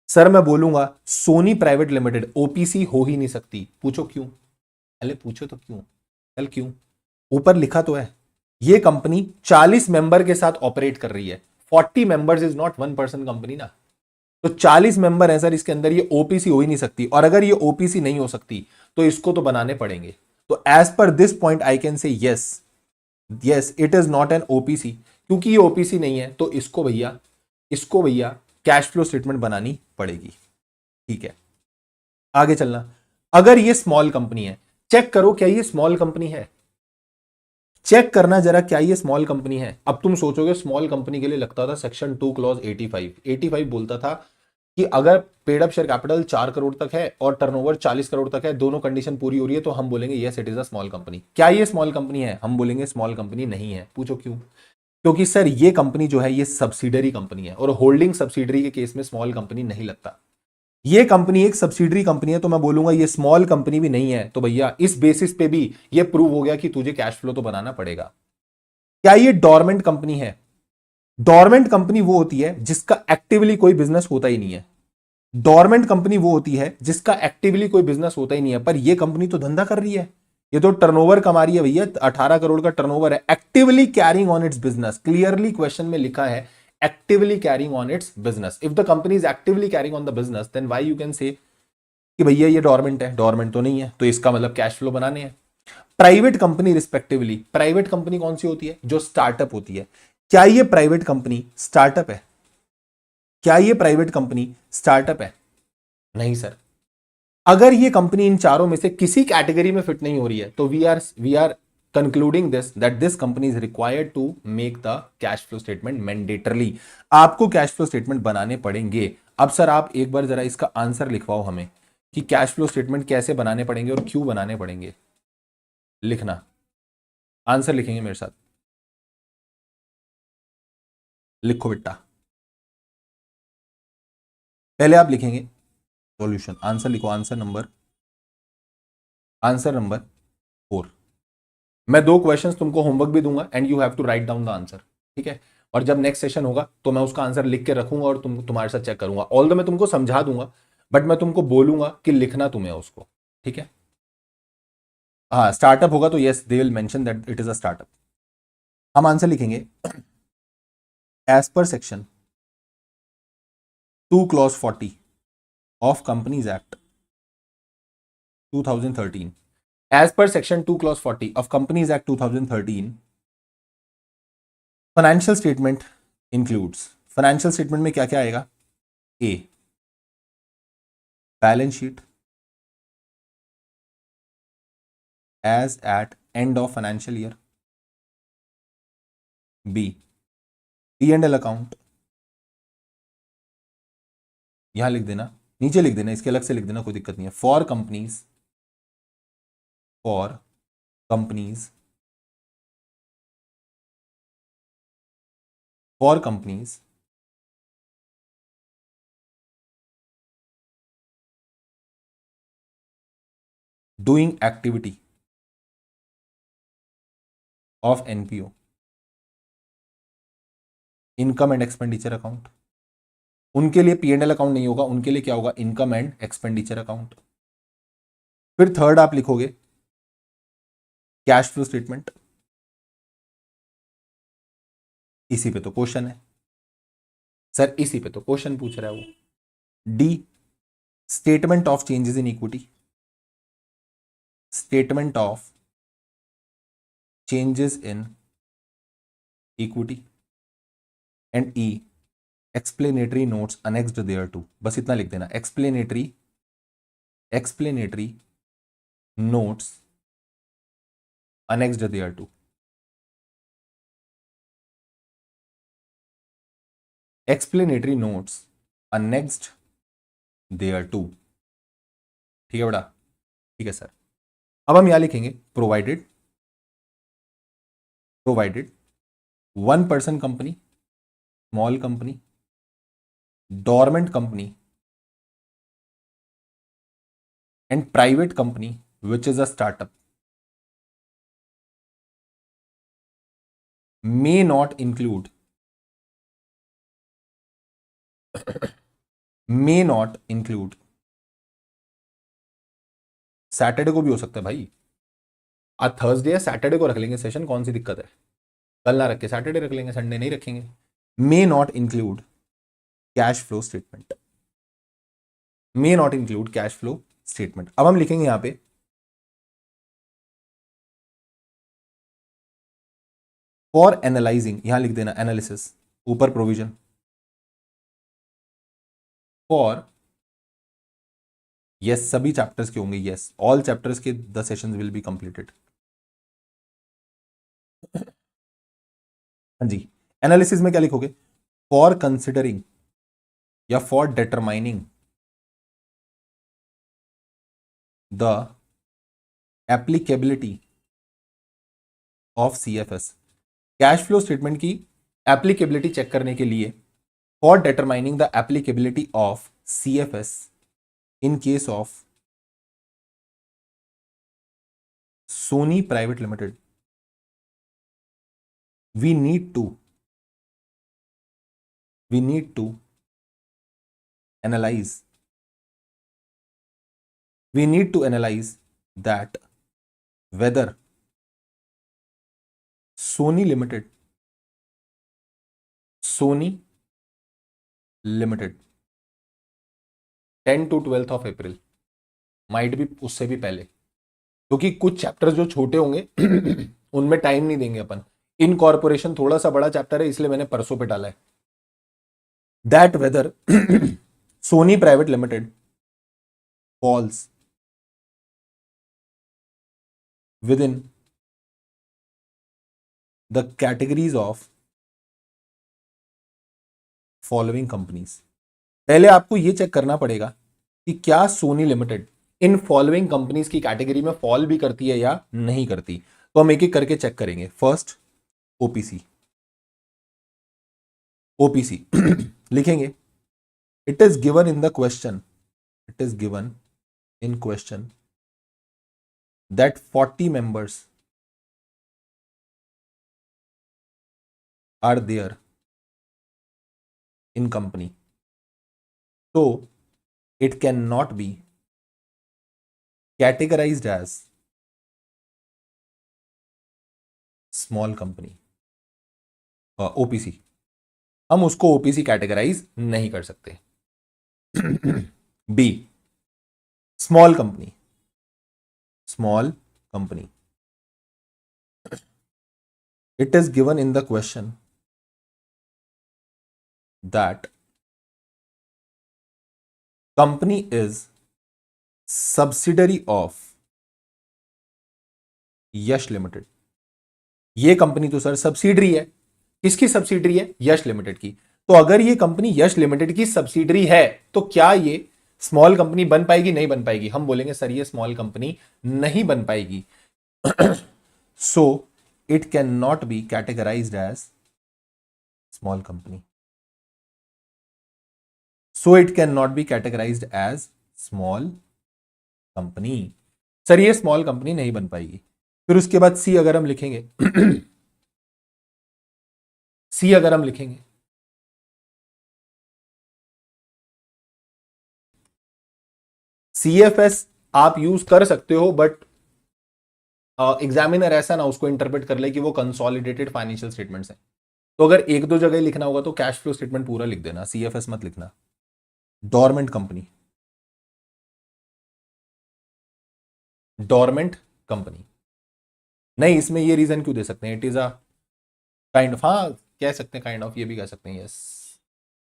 सर मैं बोलूंगा सोनी प्राइवेट लिमिटेड ओपीसी हो ही नहीं सकती। पूछो क्यों? पहले पूछो तो क्यों, चल क्यों? ऊपर लिखा तो है, ये कंपनी 40 मेंबर के साथ ऑपरेट कर रही है। 40 members is not 1 person company ना। तो 40 मेंबर है सर इसके अंदर, ये ओपीसी हो ही नहीं सकती, और अगर ये ओपीसी नहीं हो सकती तो इसको तो बनाने पड़ेंगे। तो as per this point I can say yes, yes it is not an OPC. क्योंकि ये ओपीसी नहीं है तो इसको भैया कैश फ्लो स्टेटमेंट बनानी पड़ेगी। ठीक है, आगे चलना। अगर ये स्मॉल कंपनी है, चेक करो क्या ये स्मॉल कंपनी है, चेक करना जरा क्या ये स्मॉल कंपनी है। अब तुम सोचोगे स्मॉल कंपनी के लिए लगता था सेक्शन 2 क्लॉज 85 बोलता था कि अगर paid up share capital 4 crore तक है और टर्नओवर 40 करोड़ तक है, दोनों कंडीशन पूरी हो रही है, तो हम बोलेंगे yes it is a small company. क्या ये स्मॉल कंपनी है? हम बोलेंगे स्मॉल कंपनी नहीं है। पूछो क्यों? क्योंकि सर ये कंपनी जो है ये सब्सिडरी कंपनी है, और होल्डिंग सब्सिडरी के केस में स्मॉल कंपनी नहीं लगता। ये कंपनी एक सब्सिडरी कंपनी है, तो मैं बोलूंगा ये स्मॉल कंपनी भी नहीं है। तो भैया इस बेसिस पे भी ये प्रूव हो गया कि तुझे कैश फ्लो तो बनाना पड़ेगा। क्या ये डोरमेंट कंपनी है? डोरमेंट कंपनी वो होती है जिसका एक्टिवली कोई बिजनेस होता ही नहीं है। डोरमेंट कंपनी वो होती है जिसका एक्टिवली कोई बिजनेस होता ही नहीं है, पर ये कंपनी तो धंधा कर रही है, ये तो टर्नओवर कमा रही है भैया, 18 करोड़ का टर्नओवर है। Actively carrying on its business, clearly question में लिखा है actively carrying on its business. If the company is actively carrying on the business then why you can say कि भैया ये डोरमेंट है। डोरमेंट तो नहीं है, तो इसका मतलब कैश फ्लो बनाने हैं। Private company respectively, private company कौन सी होती है? जो स्टार्टअप होती है। क्या ये प्राइवेट कंपनी स्टार्टअप है? क्या ये प्राइवेट कंपनी स्टार्टअप है? नहीं सर। अगर ये कंपनी इन चारों में से किसी कैटेगरी में फिट नहीं हो रही है तो we are concluding this that this company is required to make the cash flow statement mandatorily. आपको कैश फ्लो स्टेटमेंट बनाने पड़ेंगे। अब सर आप एक बार जरा इसका आंसर लिखवाओ हमें कि कैश फ्लो स्टेटमेंट कैसे बनाने पड़ेंगे और क्यों बनाने पड़ेंगे। लिखना, आंसर लिखेंगे मेरे साथ। लिखो बेटा, पहले आप लिखेंगे सॉल्यूशन, आंसर लिखो, आंसर नंबर 4। मैं 2 क्वेश्चंस तुमको होमवर्क भी दूंगा and you have to write down the answer. ठीक है, और जब नेक्स्ट सेशन होगा तो मैं उसका आंसर लिख के रखूंगा और तुम्हारे साथ चेक करूंगा। ऑल दो मैं तुमको समझा दूंगा, बट मैं तुमको बोलूंगा कि लिखना तुम्हें उसको। ठीक है, हाँ स्टार्टअप होगा तो yes they will mention that it is a startup. हम आंसर लिखेंगे as per section 2 clause 40 of companies act 2013। As per section 2 clause 40 of companies act 2013, financial statement includes. Financial statement में क्या क्या आएगा? A, balance sheet as at end of financial year. B, P and L account, यहां लिख देना, नीचे लिख देना, इसके अलग से लिख देना, कोई दिक्कत नहीं है। For companies for companies doing activity of NPO, income and expenditure account. उनके लिए पी एंड एल अकाउंट नहीं होगा, उनके लिए क्या होगा? Income and expenditure account. फिर थर्ड आप लिखोगे कैश फ्लो स्टेटमेंट। इसी पे तो क्वेश्चन है सर, इसी पे तो क्वेश्चन पूछ रहा है वो। D, statement of changes in equity, statement of changes in equity. And E, explanatory notes annexed thereto. बस इतना लिख देना, explanatory notes annexed thereto. Explanatory notes annexed thereto. ठीक है बेटा, ठीक है सर। अब हम यहां लिखेंगे provided 1 person company, small company, dormant company and private company which is a startup may not include may not include, Saturday को भी हो सकता है भाई, आज थर्सडे है, सैटरडे को रख लेंगे सेशन, कौन सी दिक्कत है। कल ना रख के सैटरडे रख लेंगे, संडे नहीं रखेंगे। May not include cash flow statement, may not include cash flow statement. अब हम लिखेंगे यहां पे फॉर एनालाइजिंग, यहां लिख देना एनालिसिस, ऊपर प्रोविजन, फॉर, यस सभी चैप्टर्स के होंगे, यस ऑल चैप्टर्स के the sessions will be completed. हाँ जी, एनालिसिस में क्या लिखोगे, फॉर कंसिडरिंग या for determining the applicability of CFS, cash flow statement की एप्लीकेबिलिटी चेक करने के लिए, for determining the applicability of CFS in case of Soni private limited, we need to analyze, we need to analyze that whether Sony Limited 10 to 12th of April, might भी उससे भी पहले, क्योंकि कुछ चैप्टर्स जो छोटे होंगे उनमें टाइम नहीं देंगे अपन। इनकॉर्पोरेशन थोड़ा सा बड़ा चैप्टर है, इसलिए मैंने परसों पे डाला है। That whether Sony private limited falls within the categories of following companies. पहले आपको यह चेक करना पड़ेगा कि क्या सोनी लिमिटेड इन फॉलोइंग कंपनीज की कैटेगरी में फॉल भी करती है या नहीं करती। तो हम एक एक करके चेक करेंगे। फर्स्ट ओपीसी, ओपीसी लिखेंगे, it is given in the question, it is given in question that 40 members are there in company, so it cannot be categorized as small company, OPC. हम उसको ओपीसी कैटेगराइज नहीं कर सकते। B, small company, small company, it is given in the question that company is subsidiary of Yash limited. ये company तो sir subsidiary है, किसकी subsidiary है, यश लिमिटेड की। तो अगर ये कंपनी यश लिमिटेड की सब्सिडरी है तो क्या ये स्मॉल कंपनी बन पाएगी, नहीं बन पाएगी। हम बोलेंगे सर ये स्मॉल कंपनी नहीं बन पाएगी। So it can not be categorised as small company, so it can not be categorised as small company. Sir ये स्मॉल कंपनी नहीं बन पाएगी। फिर उसके बाद सी अगर हम लिखेंगे सी अगर हम लिखेंगे, सीएफएस आप यूज कर सकते हो, बट एग्जामिनर ऐसा ना उसको इंटरप्रेट कर ले कि वो कंसोलिडेटेड फाइनेंशियल स्टेटमेंट्स हैं। तो अगर एक दो जगह लिखना होगा तो कैश फ्लो स्टेटमेंट पूरा लिख देना, सीएफएस मत लिखना। डोरमेंट कंपनी, डोरमेंट कंपनी नहीं, इसमें ये रीजन क्यों दे सकते हैं, it is a kind of, हाँ कह सकते हैं काइंड ऑफ, ये भी कह सकते हैं यस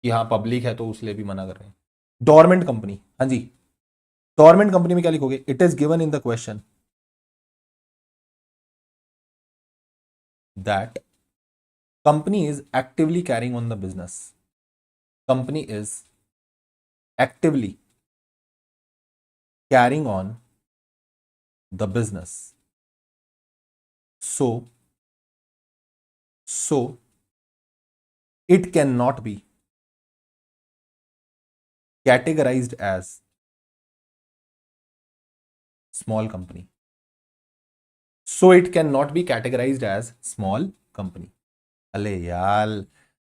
कि हाँ पब्लिक है तो उसलिए भी मना कर रहे हैं। डोरमेंट कंपनी, हाँ जी, डोरमेंट कंपनी में क्या लिखोगे, it is given in the question that company is actively carrying on the business, company is actively carrying on the business, so it cannot be categorized as small company, so it cannot be categorized as small company। अले यार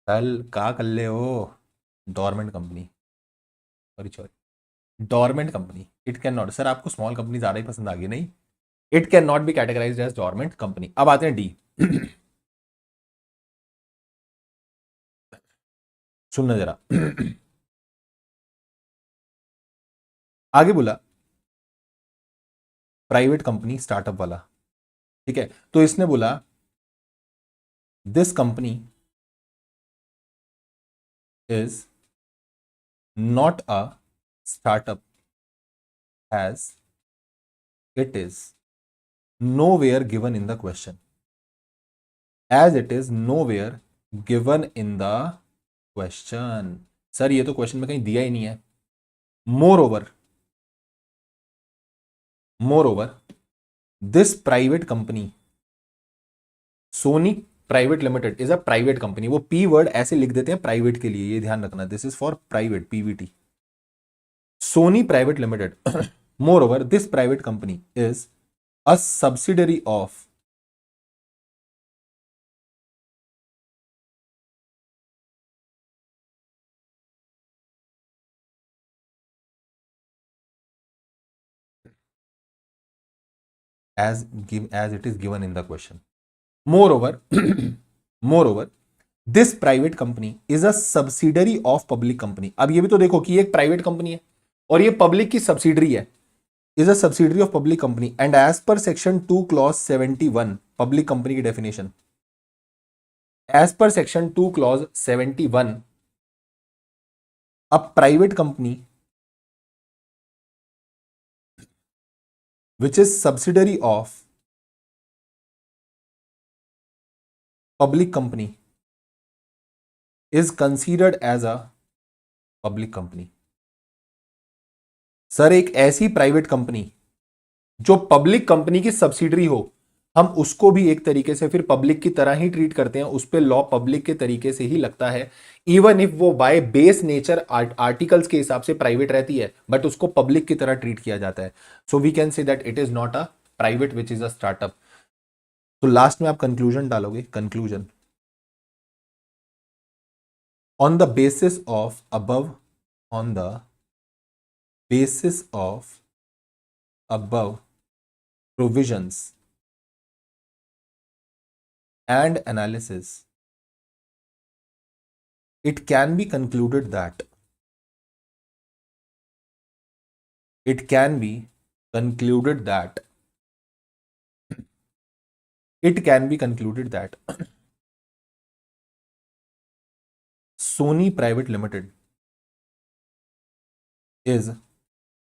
कल का कर ले हो, dormant company, sorry dormant company, it can not. Sir आपको small company ज्यादा ही पसंद आ गई, नहीं, it can not be categorised as dormant company. अब आते हैं डी। सुनना जरा। आगे बोला प्राइवेट कंपनी स्टार्टअप वाला, ठीक है, तो इसने बोला this company is not a startup as it is nowhere given in the question, as it is nowhere given in the question। Sir ये तो क्वेश्चन में कहीं दिया ही नहीं है। Moreover this private company Sony private limited is a private company. वो P word ऐसे लिख देते हैं प्राइवेट के लिए, ये ध्यान रखना, this is for private, PVT, Sony private limited. Moreover this private company is a subsidiary of as it is given in the question। Moreover, moreover this private company is a subsidiary of public company। अब ये भी तो देखो कि ये एक private company है और ये पब्लिक की सब्सिडरी है, is a subsidiary of public company and as per section 2 clause 71 public company की definition, as per section 2 clause 71 a private company which is subsidiary of public company is considered as a public company। Sir एक ऐसी private company जो public company की subsidiary हो, हम उसको भी एक तरीके से फिर पब्लिक की तरह ही ट्रीट करते हैं, उस पर लॉ पब्लिक के तरीके से ही लगता है, इवन इफ वो बाय बेस नेचर आर्टिकल्स के हिसाब से प्राइवेट रहती है, बट उसको पब्लिक की तरह ट्रीट किया जाता है। So we can say that it is not a private which is a startup. तो लास्ट में आप कंक्लूजन डालोगे, conclusion on the basis of above, on the basis of above provisions and analysis, it can be concluded that it can be concluded that it can be concluded that Sony Private Limited is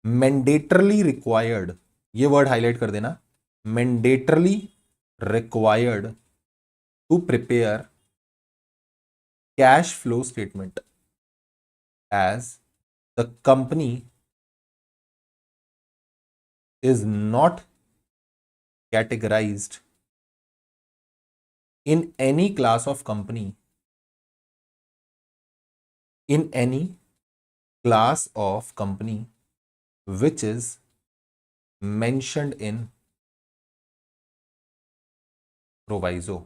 mandatorily required, ये word highlight कर देना, mandatorily required to prepare cash flow statement as the company is not categorized in any class of company, in any class of company which is mentioned in proviso,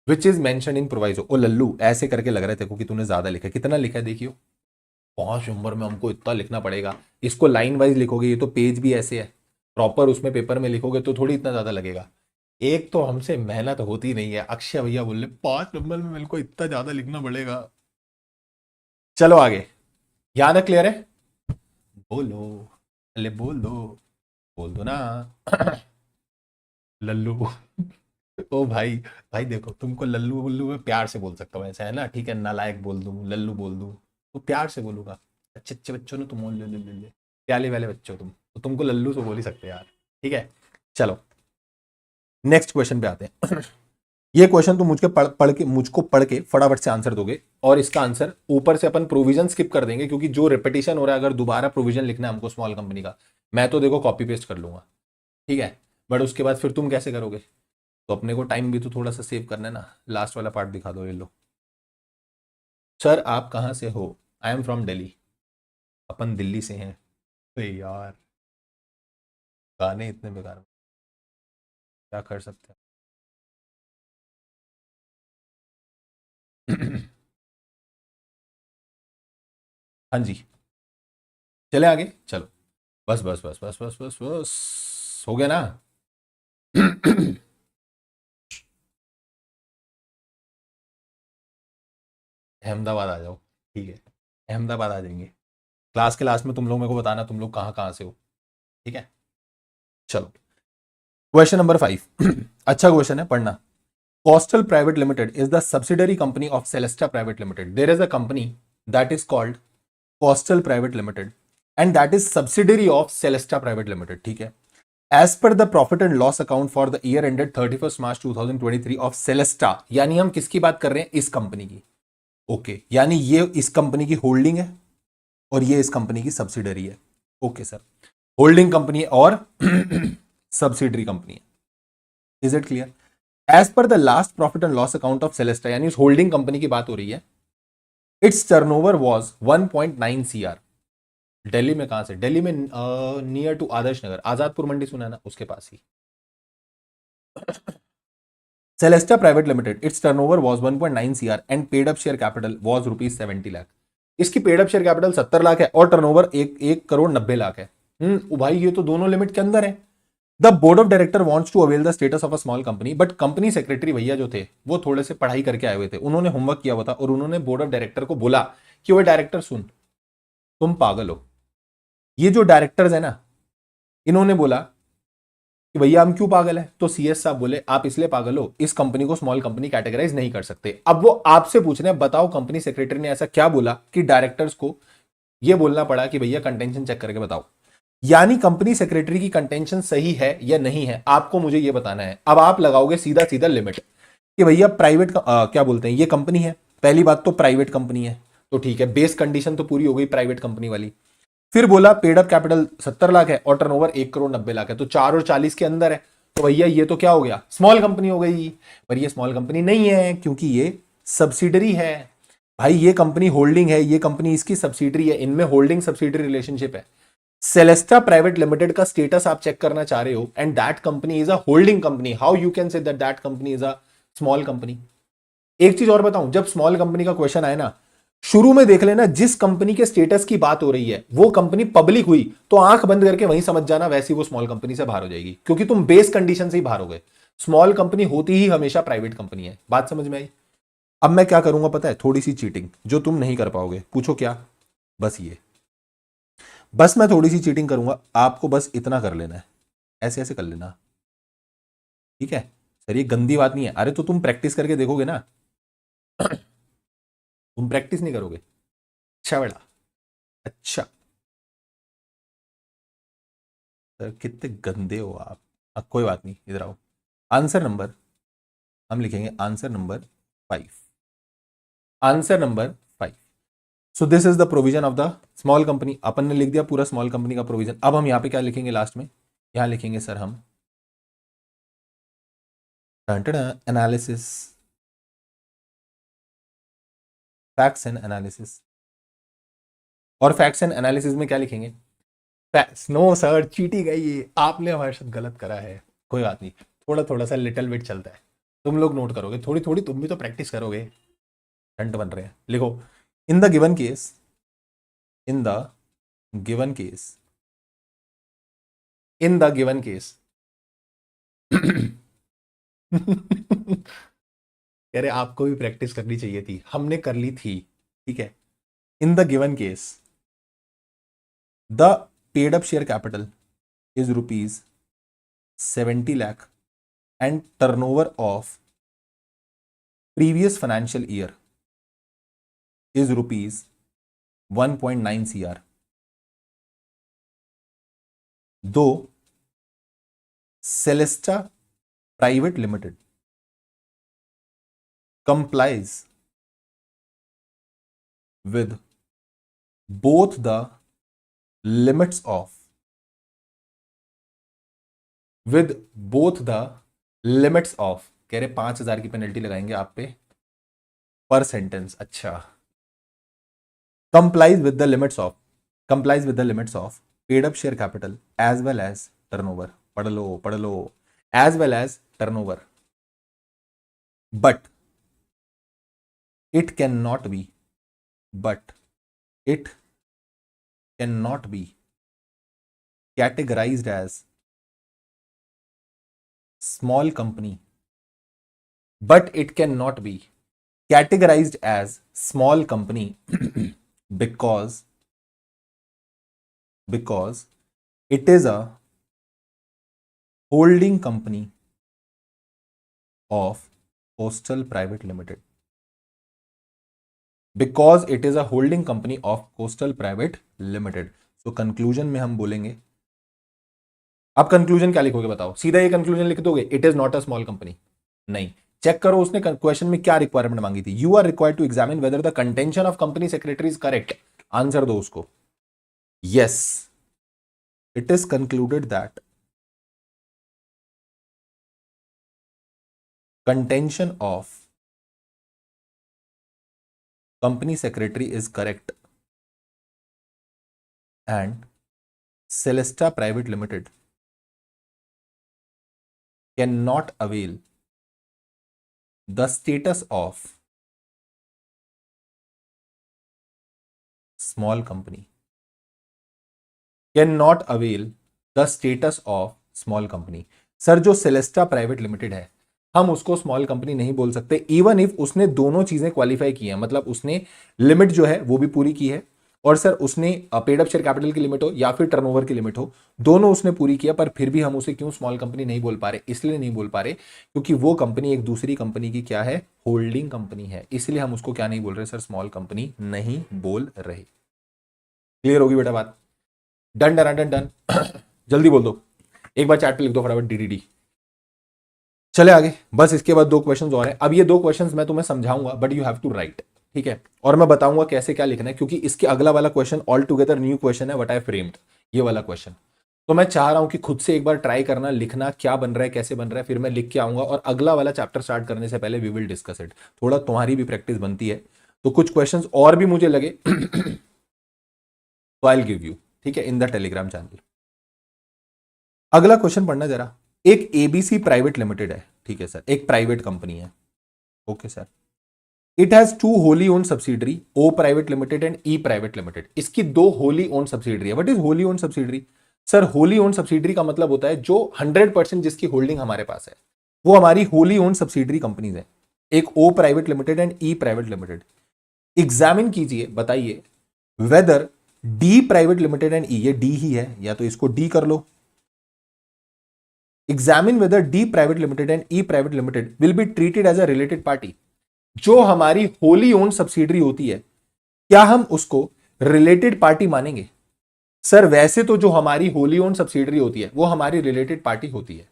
which is mentioned in proviso। ओ लल्लू ऐसे करके लग रहा है तेको कि तूने ज्यादा लिखा है, कितना लिखा है देखियो, 5 नंबर में हमको इतना लिखना पड़ेगा, इसको लाइन वाइज लिखोगे, ये तो पेज भी ऐसे है, प्रॉपर उसमें पेपर में लिखोगे तो थोड़ी इतना ज्यादा लगेगा। एक तो हमसे मेहनत होती नहीं है, अक्षय भैया बोल रहे 5 नंबर में मेरे को इतना ज्यादा लिखना पड़ेगा। चलो आगे, यहाँ तक क्लियर है? बोलो, अरे बोल दो ना। लल्लू। ओ भाई, भाई देखो तुमको लल्लू उल्लू में प्यार से बोल सकता हूँ, ऐसा है ना, ठीक है, नालायक बोल दूँ, लल्लू बोल दूँ तो प्यार से बोलूंगा। अच्छे अच्छे बच्चों ने तुम ले प्याले वाले बच्चों तुम, तो तुमको लल्लू से बोल ही सकते हैं यार, ठीक है। चलो नेक्स्ट क्वेश्चन पे आते हैं। ये क्वेश्चन तुम मुझको पढ़ के फटाफट से आंसर दोगे, और इसका आंसर ऊपर से अपन प्रोविजन स्किप कर देंगे, क्योंकि जो रिपीटिशन हो रहा है, अगर दोबारा प्रोविजन लिखना है हमको स्मॉल कंपनी का, मैं तो देखो कॉपी पेस्ट कर लूंगा, ठीक है, बट उसके बाद फिर तुम कैसे करोगे, तो अपने को टाइम भी तो थोड़ा सा सेव करना है ना। लास्ट वाला पार्ट दिखा दो, ये लो। सर आप कहाँ से हो? I am from Delhi. अपन दिल्ली से हैं। अरे यार, गाने इतने बेकार, क्या कर सकते हैं। हाँ जी, चले आगे, चलो, बस बस बस बस बस बस बस, हो गया ना। अहमदाबाद आ जाओ, ठीक है, अहमदाबाद आ जाएंगे। क्लास के लास्ट में तुम लोग मेरे को बताना तुम लोग कहाँ कहाँ से हो, ठीक है। चलो, क्वेश्चन नंबर 5 अच्छा क्वेश्चन है, पढ़ना। Coastal Private Limited is the subsidiary company of Celesta Private Limited. There is a company that is called Coastal Private Limited and that is subsidiary of Celesta Private Limited. ठीक है। As per the profit and loss account for the year ended 31st March 2023 of Celesta, यानी हम किसकी बात कर रहे हैं, इस कंपनी की। ओके, यानी ये इस कंपनी की होल्डिंग है और ये इस कंपनी की सब्सिडरी है। ओके सर, होल्डिंग कंपनी और सब्सिडरी कंपनी है। Is it clear? As per the last profit and loss account of Celesta, यानी उस होल्डिंग कंपनी की बात हो रही है, its turnover was 1.9 CR। Delhi में कहां से? दिल्ली में नियर टू आदर्श नगर, आजादपुर मंडी सुना है ना, उसके पास ही। Celesta Private Limited, its turnover was 1.9 CR and paid up share capital was rupees 70 lakh. इसकी paid up share capital 70 lakh है और टर्नओवर 1 करोड़ 90 लाख है। भाई ये तो दोनों लिमिट के अंदर है। The board of director wants to avail the status of a small company, but company secretary भैया जो थे वो थोड़े से पढ़ाई करके आए हुए थे, उन्होंने होमवर्क किया हुआ था और उन्होंने बोर्ड ऑफ डायरेक्टर को बोला कि वो डायरेक्टर सुन, तुम पागल हो। ये जो डायरेक्टर्स है ना, इन्होंने बोला कि भैया हम क्यों पागल है, तो सीएस साहब बोले आप इसलिए पागल हो, इस कंपनी को स्मॉल कंपनी कैटेगराइज नहीं कर सकते। अब वो आपसे पूछ रहे हैं, बताओ कंपनी सेक्रेटरी ने ऐसा क्या बोला कि डायरेक्टर्स को ये बोलना पड़ा कि भैया कंटेंशन चेक करके बताओ। यानी कंपनी सेक्रेटरी की कंटेंशन सही है या नहीं है, आपको मुझे ये बताना है। अब आप लगाओगे सीधा सीधा लिमिट कि भैया प्राइवेट क्या बोलते हैं, ये कंपनी है, पहली बात तो प्राइवेट कंपनी है, तो ठीक है, बेस कंडीशन तो पूरी हो गई प्राइवेट कंपनी वाली। फिर बोला पेड अप कैपिटल 70 लाख है और टर्नओवर 1 करोड़ 90 लाख है, तो 4 और 40 के अंदर है, तो भैया ये तो क्या हो गया, स्मॉल कंपनी हो गई। पर ये स्मॉल कंपनी नहीं है क्योंकि ये सब्सिडरी है। भाई ये कंपनी होल्डिंग है, ये कंपनी इसकी सब्सिडरी है, इनमें होल्डिंग सब्सिडरी रिलेशनशिप है। सेलेस्टा प्राइवेट लिमिटेड का स्टेटस आप चेक करना चाह रहे हो and that company is a holding company, how you can say that that company is a small company. एक चीज और बताऊं, जब स्मॉल कंपनी का क्वेश्चन आए ना, शुरू में देख लेना जिस कंपनी के स्टेटस की बात हो रही है वो कंपनी पब्लिक हुई तो आंख बंद करके वहीं समझ जाना वैसी वो स्मॉल कंपनी से बाहर हो जाएगी, क्योंकि तुम बेस कंडीशन से ही बाहर हो गए। स्मॉल कंपनी होती ही हमेशा प्राइवेट कंपनी है। बात समझ में आई? अब मैं क्या करूंगा पता है, थोड़ी सी चीटिंग जो तुम नहीं कर पाओगे, पूछो क्या? बस ये, बस मैं थोड़ी सी चीटिंग करूंगा, आपको बस इतना कर लेना है, ऐसे ऐसे कर लेना, ठीक है सर? ये गंदी बात नहीं है, अरे तो तुम प्रैक्टिस करके देखोगे ना। तुम प्रैक्टिस नहीं करोगे? अच्छा बेटा, अच्छा। सर कितने गंदे हो आप। अब कोई बात नहीं, इधर आओ। आंसर नंबर हम लिखेंगे, answer number 5। Answer number 5। So this is the provision of the small company. अपन ने लिख दिया पूरा स्मॉल कंपनी का प्रोविजन। अब हम यहाँ पे क्या लिखेंगे लास्ट में? यहाँ लिखेंगे सर हम एनालिसिस, फैक्ट्स एंड एनालिसिस। और फैक्ट्स एंड एनालिसिस में क्या लिखेंगे? नो सर, चीटिंग है ये, आपने हमारे साथ गलत करा है। कोई बात नहीं, थोड़ा थोड़ा सा लिटिल बिट चलता है, तुम लोग नोट करोगे, थोड़ी थोड़ी तुम भी तो प्रैक्टिस करोगे। टंट बन रहे हैं, लिखो। इन the given case, in the given case, in the given case कह रहे आपको भी प्रैक्टिस करनी चाहिए थी, हमने कर ली थी, ठीक है। इन the given case the paid up share capital is rupees 70 lakh and turnover of previous financial year is rupees 1.9 CR, though Celesta Private Limited complies with both the limits of with both the limits of, कह रहे 5,000 की penalty लगाएंगे आप पे पर sentence. अच्छा, complies with the limits of, complies with the limits of paid up share capital as well as turnover, पढ़ लो, as well as turnover, but it cannot be, but it cannot be categorized as small company, but it cannot be categorized as small company because it is a holding company of Coastal Private Limited. Because it is a holding company of Coastal Private Limited. So conclusion में हम बोलेंगे, अब conclusion क्या लिखोगे बताओ, सीधा ये conclusion लिख दोगे it is not a small company? नहीं, चेक करो उसने क्वेश्चन में क्या रिक्वायरमेंट मांगी थी। You are required to examine whether the contention of company secretary is correct. Answer दो उसको। Yes, it is concluded that contention of company secretary is correct and Celesta Private Limited cannot avail the status of small company, cannot avail the status of small company। Sir जो Celesta private limited है हम उसको small company नहीं बोल सकते even if उसने दोनों चीजें क्वालिफाई की हैं, मतलब उसने लिमिट जो है वो भी पूरी की है और सर उसने पेड अप शेयर कैपिटल की लिमिट हो या फिर टर्नओवर की लिमिट हो, दोनों उसने पूरी किया, पर फिर भी हम उसे क्यों स्मॉल कंपनी नहीं बोल पा रहे? इसलिए नहीं बोल पा रहे क्योंकि वो कंपनी एक दूसरी कंपनी की क्या है, होल्डिंग कंपनी है, इसलिए हम उसको क्या नहीं बोल रहे सर, स्मॉल कंपनी नहीं बोल रहे। क्लियर होगी बेटा बात? डन डन डन डन जल्दी बोल दो, एक बार चैट पे लिख दो फटाफट डीडीडी। चले आगे, बस इसके बाद दो क्वेश्चंस और हैं। अब ये दो क्वेश्चंस मैं तुम्हें समझाऊंगा but you have to write, ठीक है? और मैं बताऊंगा कैसे क्या लिखना है क्योंकि इसके अगला वाला question all together new question है व्हाट आई फ्रेम्ड, ये वाला क्वेश्चन। तो मैं चाह रहा हूं कि खुद से एक बार ट्राई करना, लिखना क्या बन रहा है कैसे बन रहा है, फिर मैं लिख के आऊंगा और अगला वाला चैप्टर स्टार्ट करने से पहले वी विल डिस्कस इट। थोड़ा तुम्हारी भी प्रैक्टिस बनती है, तो कुछ क्वेश्चन और भी मुझे लगे तो आई विल गिव यू, ठीक है, इन द टेलीग्राम चैनल। अगला क्वेश्चन पढ़ना जरा। एक एबीसी प्राइवेट लिमिटेड है, ठीक है सर, एक प्राइवेट कंपनी है, okay sir. It has two wholly owned subsidiary, O private limited and E private limited. इसकी दो होली ओन सब्सिडरी है। What is wholly owned subsidiary? Sir wholly owned subsidiary का मतलब होता है जो 100% जिसकी होल्डिंग हमारे पास है वो हमारी होली ओन सब्सिडरी कंपनीज है, एक O private limited and E private limited. Examine कीजिए, बताइए whether D private limited and E, ये डी ही है या तो इसको डी कर लो। Examine whether D private limited and E private limited will be treated as a related party. जो हमारी होली ओन सब्सिडरी होती है क्या हम उसको रिलेटेड पार्टी मानेंगे? सर वैसे तो जो हमारी होली ओन सब्सिडरी होती है वो हमारी रिलेटेड पार्टी होती है।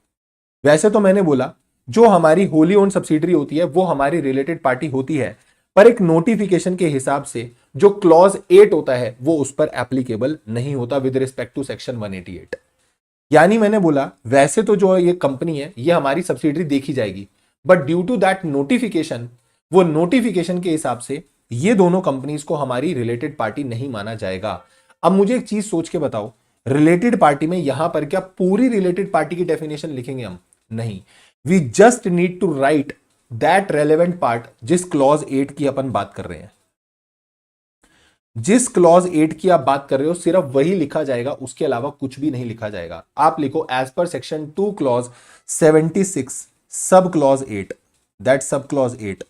वैसे तो मैंने बोला जो हमारी होली ओन सब्सिडरी होती है वो हमारी रिलेटेड पार्टी होती है, पर एक नोटिफिकेशन के हिसाब से जो क्लॉज 8 होता है वो उस पर एप्लीकेबल नहीं होता विद रिस्पेक्ट टू सेक्शन 188। यानी मैंने बोला वैसे तो जो ये कंपनी है ये हमारी सब्सिडरी देखी जाएगी, but due to that notification, वो नोटिफिकेशन के हिसाब से ये दोनों कंपनीज को हमारी रिलेटेड पार्टी नहीं माना जाएगा। अब मुझे एक चीज सोच के बताओ, रिलेटेड पार्टी में यहां पर क्या पूरी रिलेटेड पार्टी की डेफिनेशन लिखेंगे हम? नहीं, we just need to write that relevant part जिस क्लॉज 8 की अपन बात कर रहे हैं। जिस क्लॉज 8 की आप बात कर रहे हो सिर्फ वही लिखा जाएगा, उसके अलावा कुछ भी नहीं लिखा जाएगा। आप लिखो as per section 2 clause 76 sub clause 8, that सब क्लॉज 8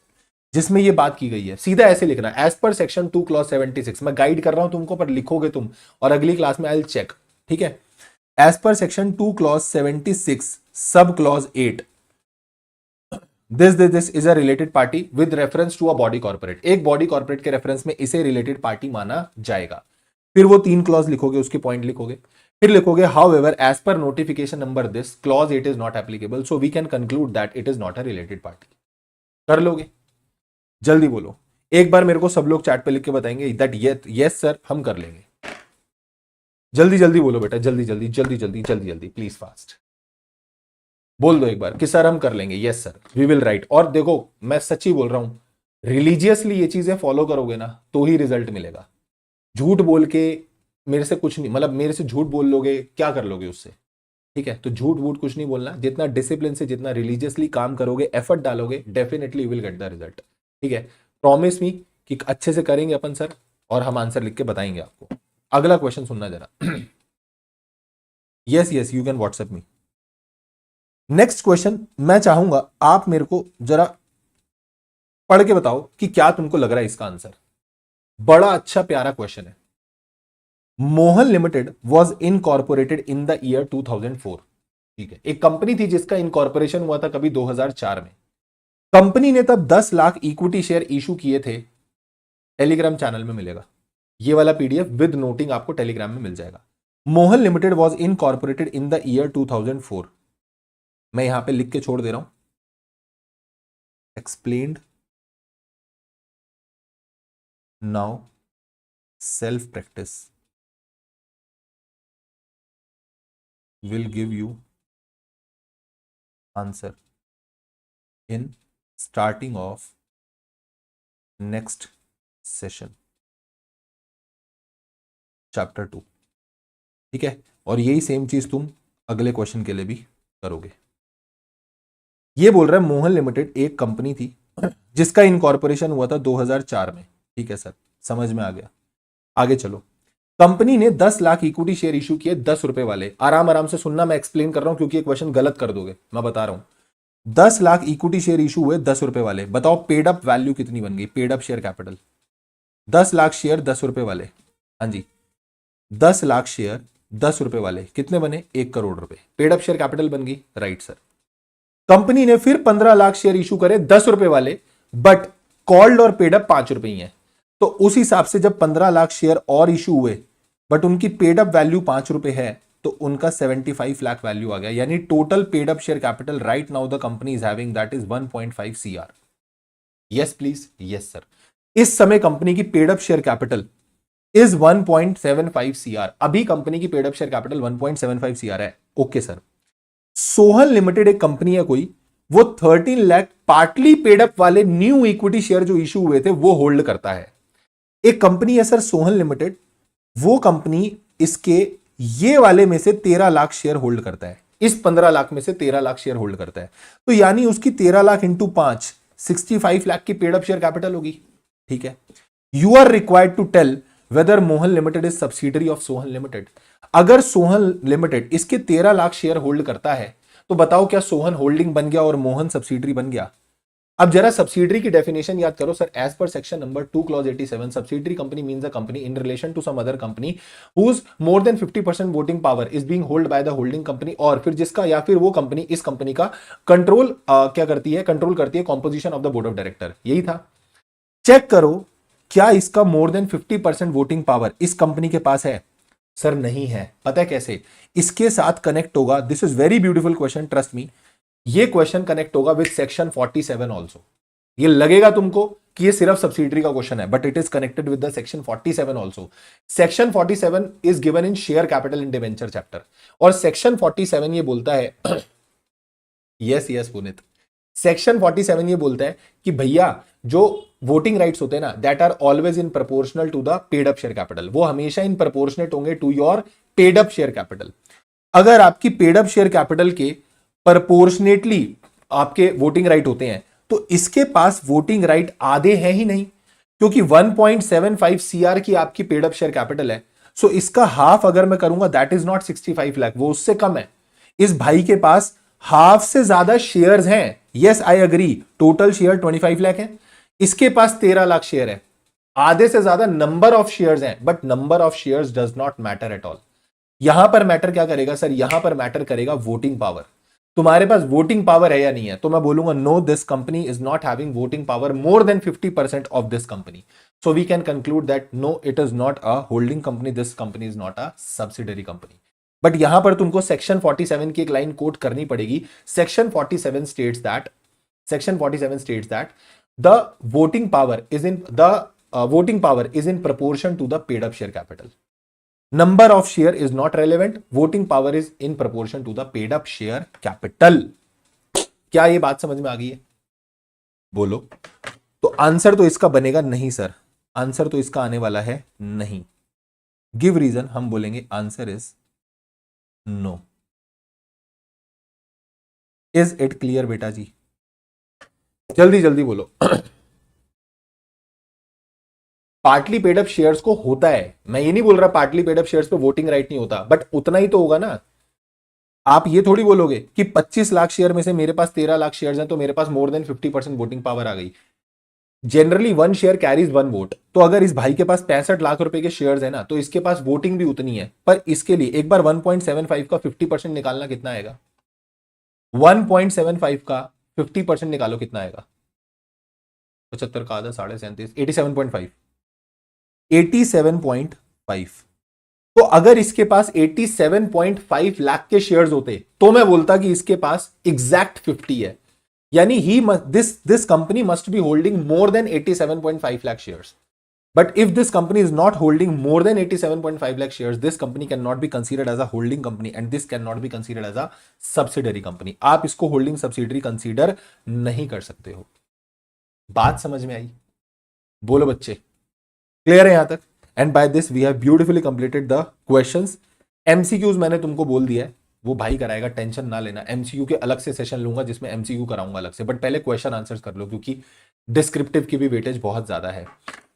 जिसमें ये बात की गई है, सीधा ऐसे लिखना एज पर सेक्शन 2 क्लॉज 76। मैं गाइड कर रहा हूं तुमको पर लिखोगे तुम और अगली क्लास में आई विल चेक, ठीक है? As per section 2 clause 76 sub clause 8 this is a related party with reference to a body corporate. एक बॉडी कॉर्पोरेट के रेफरेंस में इसे रिलेटेड पार्टी माना जाएगा। फिर वो 3 क्लॉज लिखोगे, उसके पॉइंट लिखोगे, फिर लिखोगे however as per notification number this clause 8 is not applicable so we can conclude that it is not a related party. कर लोगे? जल्दी बोलो, एक बार मेरे को सब लोग चैट पे लिख के बताएंगे दैट यस सर हम कर लेंगे। जल्दी जल्दी बोलो बेटा, जल्दी जल्दी जल्दी जल्दी जल्दी जल्दी प्लीज फास्ट बोल दो एक बार कि सर हम कर लेंगे, yes sir we will write. और देखो मैं सच्ची बोल रहा हूं, रिलीजियसली ये चीजें फॉलो करोगे ना तो ही रिजल्ट मिलेगा। झूठ बोल के मेरे से कुछ नहीं, मतलब मेरे से झूठ बोल लोगे क्या कर लोगे उससे, ठीक है? तो झूठ वूठ कुछ नहीं बोलना, जितना डिसिप्लिन से जितना रिलीजियसली काम करोगे, एफर्ट डालोगे, definitely you will get the result, ठीक है? प्रॉमिस मी कि अच्छे से करेंगे अपन सर और हम आंसर लिख के बताएंगे आपको। अगला क्वेश्चन सुनना जरा। Yes yes you can WhatsApp me. Next question मैं चाहूंगा आप मेरे को जरा पढ़ के बताओ कि क्या तुमको लग रहा है इसका आंसर। बड़ा अच्छा प्यारा क्वेश्चन है। Mohan limited was incorporated in the year 2004। ठीक है, एक कंपनी थी जिसका इनकॉर्पोरेशन हुआ था कभी 2004 में। कंपनी ने तब 10 लाख इक्विटी शेयर इशू किए थे। टेलीग्राम चैनल में मिलेगा ये वाला पीडीएफ विद नोटिंग, आपको टेलीग्राम में मिल जाएगा। Mohan limited was incorporated in the year 2004। मैं यहां पे लिख के छोड़ दे रहा हूं, explained now self practice will give you answer in starting of next session chapter 2। ठीक है, और यही सेम चीज तुम अगले क्वेश्चन के लिए भी करोगे। ये बोल रहा है मोहन लिमिटेड एक कंपनी थी जिसका इनकॉर्पोरेशन हुआ था 2004 में। ठीक है सर, समझ में आ गया। आगे चलो। कंपनी ने 10 लाख इक्विटी शेयर इशू किए 10 रुपए वाले। आराम आराम से सुनना, मैं एक्सप्लेन कर रहा हूं क्योंकि ये क्वेश्चन गलत कर दोगे, मैं बता रहा हूं। 10 लाख इक्विटी शेयर इशू हुए 10 रुपए वाले। बताओ पेड अप वैल्यू कितनी बन गई, paid up share capital. 10 lakh share 10 रुपए वाले, हाँ जी 10 लाख शेयर 10 रुपए वाले कितने बने, 1 करोड़ रुपए। पेड अप शेयर कैपिटल बन गई, राइट सर। कंपनी ने फिर 15 लाख शेयर इशू करे 10 रुपए वाले, बट कॉल्ड और पेड अप 5 रुपए ही है। तो उस हिसाब से जब 15 लाख शेयर और इशू हुए बट उनकी पेड अप वैल्यू 5 रुपए है, तो उनका 75 लाख वैल्यू आ गया। यानी total paid up share capital right now the company is having that is 1.5 CR. Yes please, yes sir. इस समय कंपनी की paid up share capital is 1.75 CR. अभी कंपनी की paid up share capital 1.75 CR है। Okay sir. सोहन लिमिटेड एक कंपनी है कोई, वो 13 लाख पार्टली पेड अप वाले न्यू इक्विटी शेयर जो इशू हुए थे वो होल्ड करता है। एक कंपनी है सर सोहन लिमिटेड, वो कंपनी इसके ये वाले में से 13 लाख शेयर होल्ड करता है। इस 15 लाख में से 13 लाख शेयर होल्ड करता है। तो यानी उसकी 13 लाख इंटू 5 65 लाख की पेड अप शेयर कैपिटल होगी। ठीक है, you are required to tell whether Mohan limited is subsidiary of Sohan limited. अगर सोहन लिमिटेड इसके 13 लाख शेयर होल्ड करता है तो बताओ क्या सोहन होल्डिंग बन गया और मोहन सब्सिडरी बन गया। अब जरा सब्सिडरी की डेफिनेशन याद करो sir. As per section number 2 clause 87 subsidiary company means a company in relation to some other company whose more than 50% voting power is being hold by the holding company, और फिर जिसका या फिर वो company इस company का control क्या करती है, कंट्रोल करती है composition of the board of director. यही था। चेक करो क्या इसका मोर देन 50% वोटिंग पावर इस कंपनी के पास है। सर नहीं है। पता है कैसे, इसके साथ कनेक्ट होगा। This is very beautiful question, trust me. ये क्वेश्चन कनेक्ट होगा विद सेक्शन 47 ऑल्सो। ये लगेगा तुमको कि ये सिर्फ सब्सिडरी का क्वेश्चन है, but it is connected with the section 47 also. Section 47 is given in share capital in debenture chapter, और सेक्शन 47 ये बोलता है यस यस पुनित, सेक्शन 47 ये बोलता है कि भैया जो वोटिंग राइट्स होते हैं ना, that are always in proportional to the paid up share capital. वो हमेशा इन प्रोपोर्शनेट होंगे to your paid up share capital. अगर आपकी पेड अप शेयर कैपिटल के प्रपोर्शनेटली आपके वोटिंग राइट होते हैं, तो इसके पास वोटिंग राइट आधे हैं ही नहीं, क्योंकि 1.75 सीआर की आपकी पेड अप शेयर कैपिटल है। सो इसका हाफ अगर मैं करूंगा दैट इज नॉट 65 लाख, वो उससे कम है। इस भाई के पास हाफ से ज्यादा शेयर्स हैं। Yes I agree, total share 25 lakh है, इसके पास 13 लाख शेयर है। आधे से ज्यादा नंबर ऑफ शेयर्स हैं, but number of shares does not matter at all. यहां पर मैटर क्या करेगा सर, यहां पर मैटर करेगा वोटिंग पावर। तुम्हारे पास वोटिंग पावर है या नहीं है, तो मैं बोलूंगा no, this company is not having voting power more than 50% of this company. So we can conclude that no, it is not a holding company, this company is not a subsidiary company. But यहां पर तुमको section 47 की एक line coat करनी पड़ेगी। Section 47 states that, section 47 states that the voting power is in voting power is in proportion to the paid up share capital. Number of share is not relevant. Voting power is in proportion to the paid up share capital. क्या ये बात समझ में आ गई है? बोलो। तो answer तो इसका बनेगा नहीं सर, आंसर तो इसका आने वाला है नहीं। गिव रीजन, हम बोलेंगे answer is no. Is it clear बेटा जी? जल्दी जल्दी बोलो। पार्टली पेड अप शेयर्स को होता है, मैं ये नहीं बोल रहा पार्टली पेड अप शेयर्स पे वोटिंग राइट नहीं होता, बट उतना ही तो होगा ना। आप ये थोड़ी बोलोगे कि 25 लाख शेयर में से मेरे पास 13 लाख शेयर्स हैं तो मेरे पास मोर देन 50% वोटिंग पावर आ गई। Generally 1 share carries 1 vote. तो अगर इस भाई के पास 65 लाख रुपए के शेयर्स है ना, तो इसके पास वोटिंग भी उतनी है। पर इसके लिए एक बार 1.75 का 50% निकालना कितना आएगा? 1.75 का 50% निकालो, कितना आएगा? 75 का आधा 37.5, 87.5। 87.5। तो अगर इसके पास 87.5 लाख के शेयर्स होते तो मैं बोलता कि इसके पास एग्जैक्ट 50 है। यानी ही this company must be holding more than 87.5 lakh shares. But if this company is not holding more than 87.5 lakh shares, this company cannot be considered as a holding company and this cannot be considered as a subsidiary company. आप इसको holding subsidiary consider नहीं कर सकते हो। बात समझ में आई? बोलो बच्चे, क्लियर है यहां तक? And by this we have beautifully completed the questions. MCQs मैंने तुमको बोल दिया है, वो भाई कराएगा, टेंशन ना लेना। एमसीक्यू के अलग से सेशन लूंगा जिसमें एमसीक्यू कराऊंगा अलग से, बट पहले क्वेश्चन आंसर्स कर लो क्योंकि डिस्क्रिप्टिव की भी वेटेज बहुत ज्यादा है।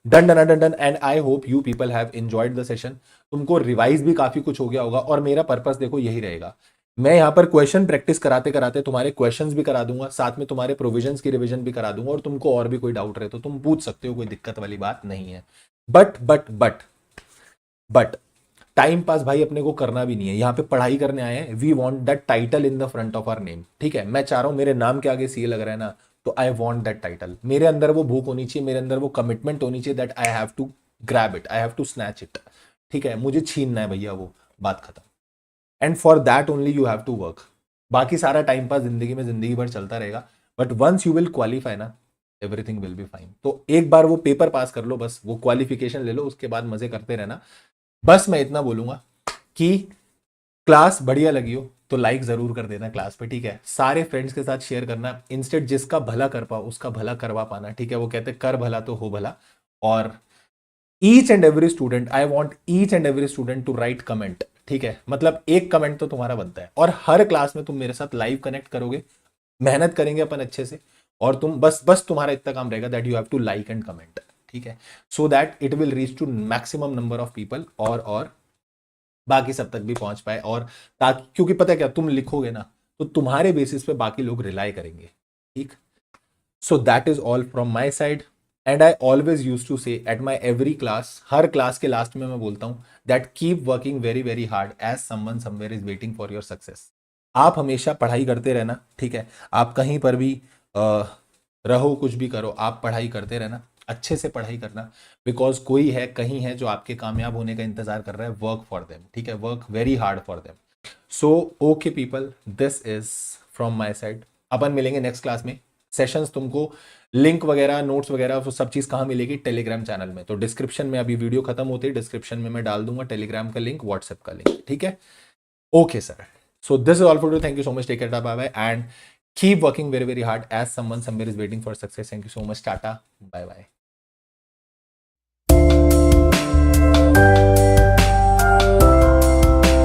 Done done done done. And I hope you people have enjoyed the session. तुमको रिवाइज भी काफी कुछ हो गया होगा और मेरा पर्पस देखो यही रहेगा, मैं यहां पर क्वेश्चन प्रैक्टिस कराते कराते तुम्हारे क्वेश्चंस भी करा दूंगा, साथ में तुम्हारे प्रोविजंस की रिवीजन भी करा दूंगा, और तुमको और भी कोई डाउट रहे तो तुम पूछ सकते हो, कोई दिक्कत वाली बात नहीं है। बट टाइम पास भाई अपने को करना भी नहीं है, यहां पे पढ़ाई करने आए हैं। We want that title in the front of our name, ठीक है? मैं चाह रहा हूं मेरे नाम के आगे सी लग रहा है ना, तो आई वांट दैट टाइटल। मेरे अंदर वो भूख होनी चाहिए, मेरे अंदर वो कमिटमेंट होनी चाहिए that I have to grab it, I have to snatch it, ठीक है? मुझे छीनना है भैया, वो बात खत्म। And for that only you have to work. बाकी सारा टाइम पास जिंदगी में जिंदगी भर चलता रहेगा, but once you will qualify ना, एवरीथिंग विल बी फाइन। तो एक बार वो पेपर पास कर लो, बस वो क्वालिफिकेशन ले लो, उसके बाद मजे करते रहना। बस मैं इतना बोलूंगा कि क्लास बढ़िया लगी हो तो लाइक जरूर कर देना क्लास पे, ठीक है? सारे फ्रेंड्स के साथ शेयर करना, इंस्टेड जिसका भला कर पाओ उसका भला करवा पाना, ठीक है? वो कहते कर भला तो हो भला। और each and every student, I want each and every student to write comment, ठीक है? मतलब एक कमेंट तो तुम्हारा बनता है, और हर क्लास में तुम मेरे साथ लाइव कनेक्ट करोगे, मेहनत करेंगे अपन अच्छे से, और तुम बस तुम्हारा इतना काम रहेगा that you have to like and comment, ठीक है? So that it will reach to maximum number of people, और बाकी सब तक भी पहुंच पाए। और ताकि, क्योंकि पता है क्या, तुम लिखोगे ना तो तुम्हारे बेसिस पे बाकी लोग रिलाई करेंगे, ठीक? So that is all from my side. And I always use to say at my every class, हर क्लास के लास्ट में मैं बोलता हूं that keep working very very hard as someone somewhere is waiting for your success. आप हमेशा पढ़ाई करते रहना, ठीक है? आप कहीं पर भी रहो, कुछ भी करो, आप पढ़ाई करते रहना, अच्छे से पढ़ाई करना, बिकॉज कोई है, कहीं है जो आपके कामयाब होने का इंतजार कर रहा है। वर्क फॉर देम, ठीक है? Work very hard for them. So okay people, this is from my side. अपन मिलेंगे नेक्स्ट क्लास में। सेशंस तुमको लिंक वगैरह, नोट्स वगैरह, वो सब चीज कहाँ मिलेगी? टेलीग्राम चैनल में। तो डिस्क्रिप्शन में, अभी वीडियो खत्म होते ही डिस्क्रिप्शन में मैं डाल दूंगा टेलीग्राम का लिंक, व्हाट्सएप का लिंक, ठीक है? Okay sir, so this is all for today. Thank you so much. Take care. Bye bye. And keep working very, very hard as someone somewhere is waiting for success. Thank you so much. Tata. Bye bye.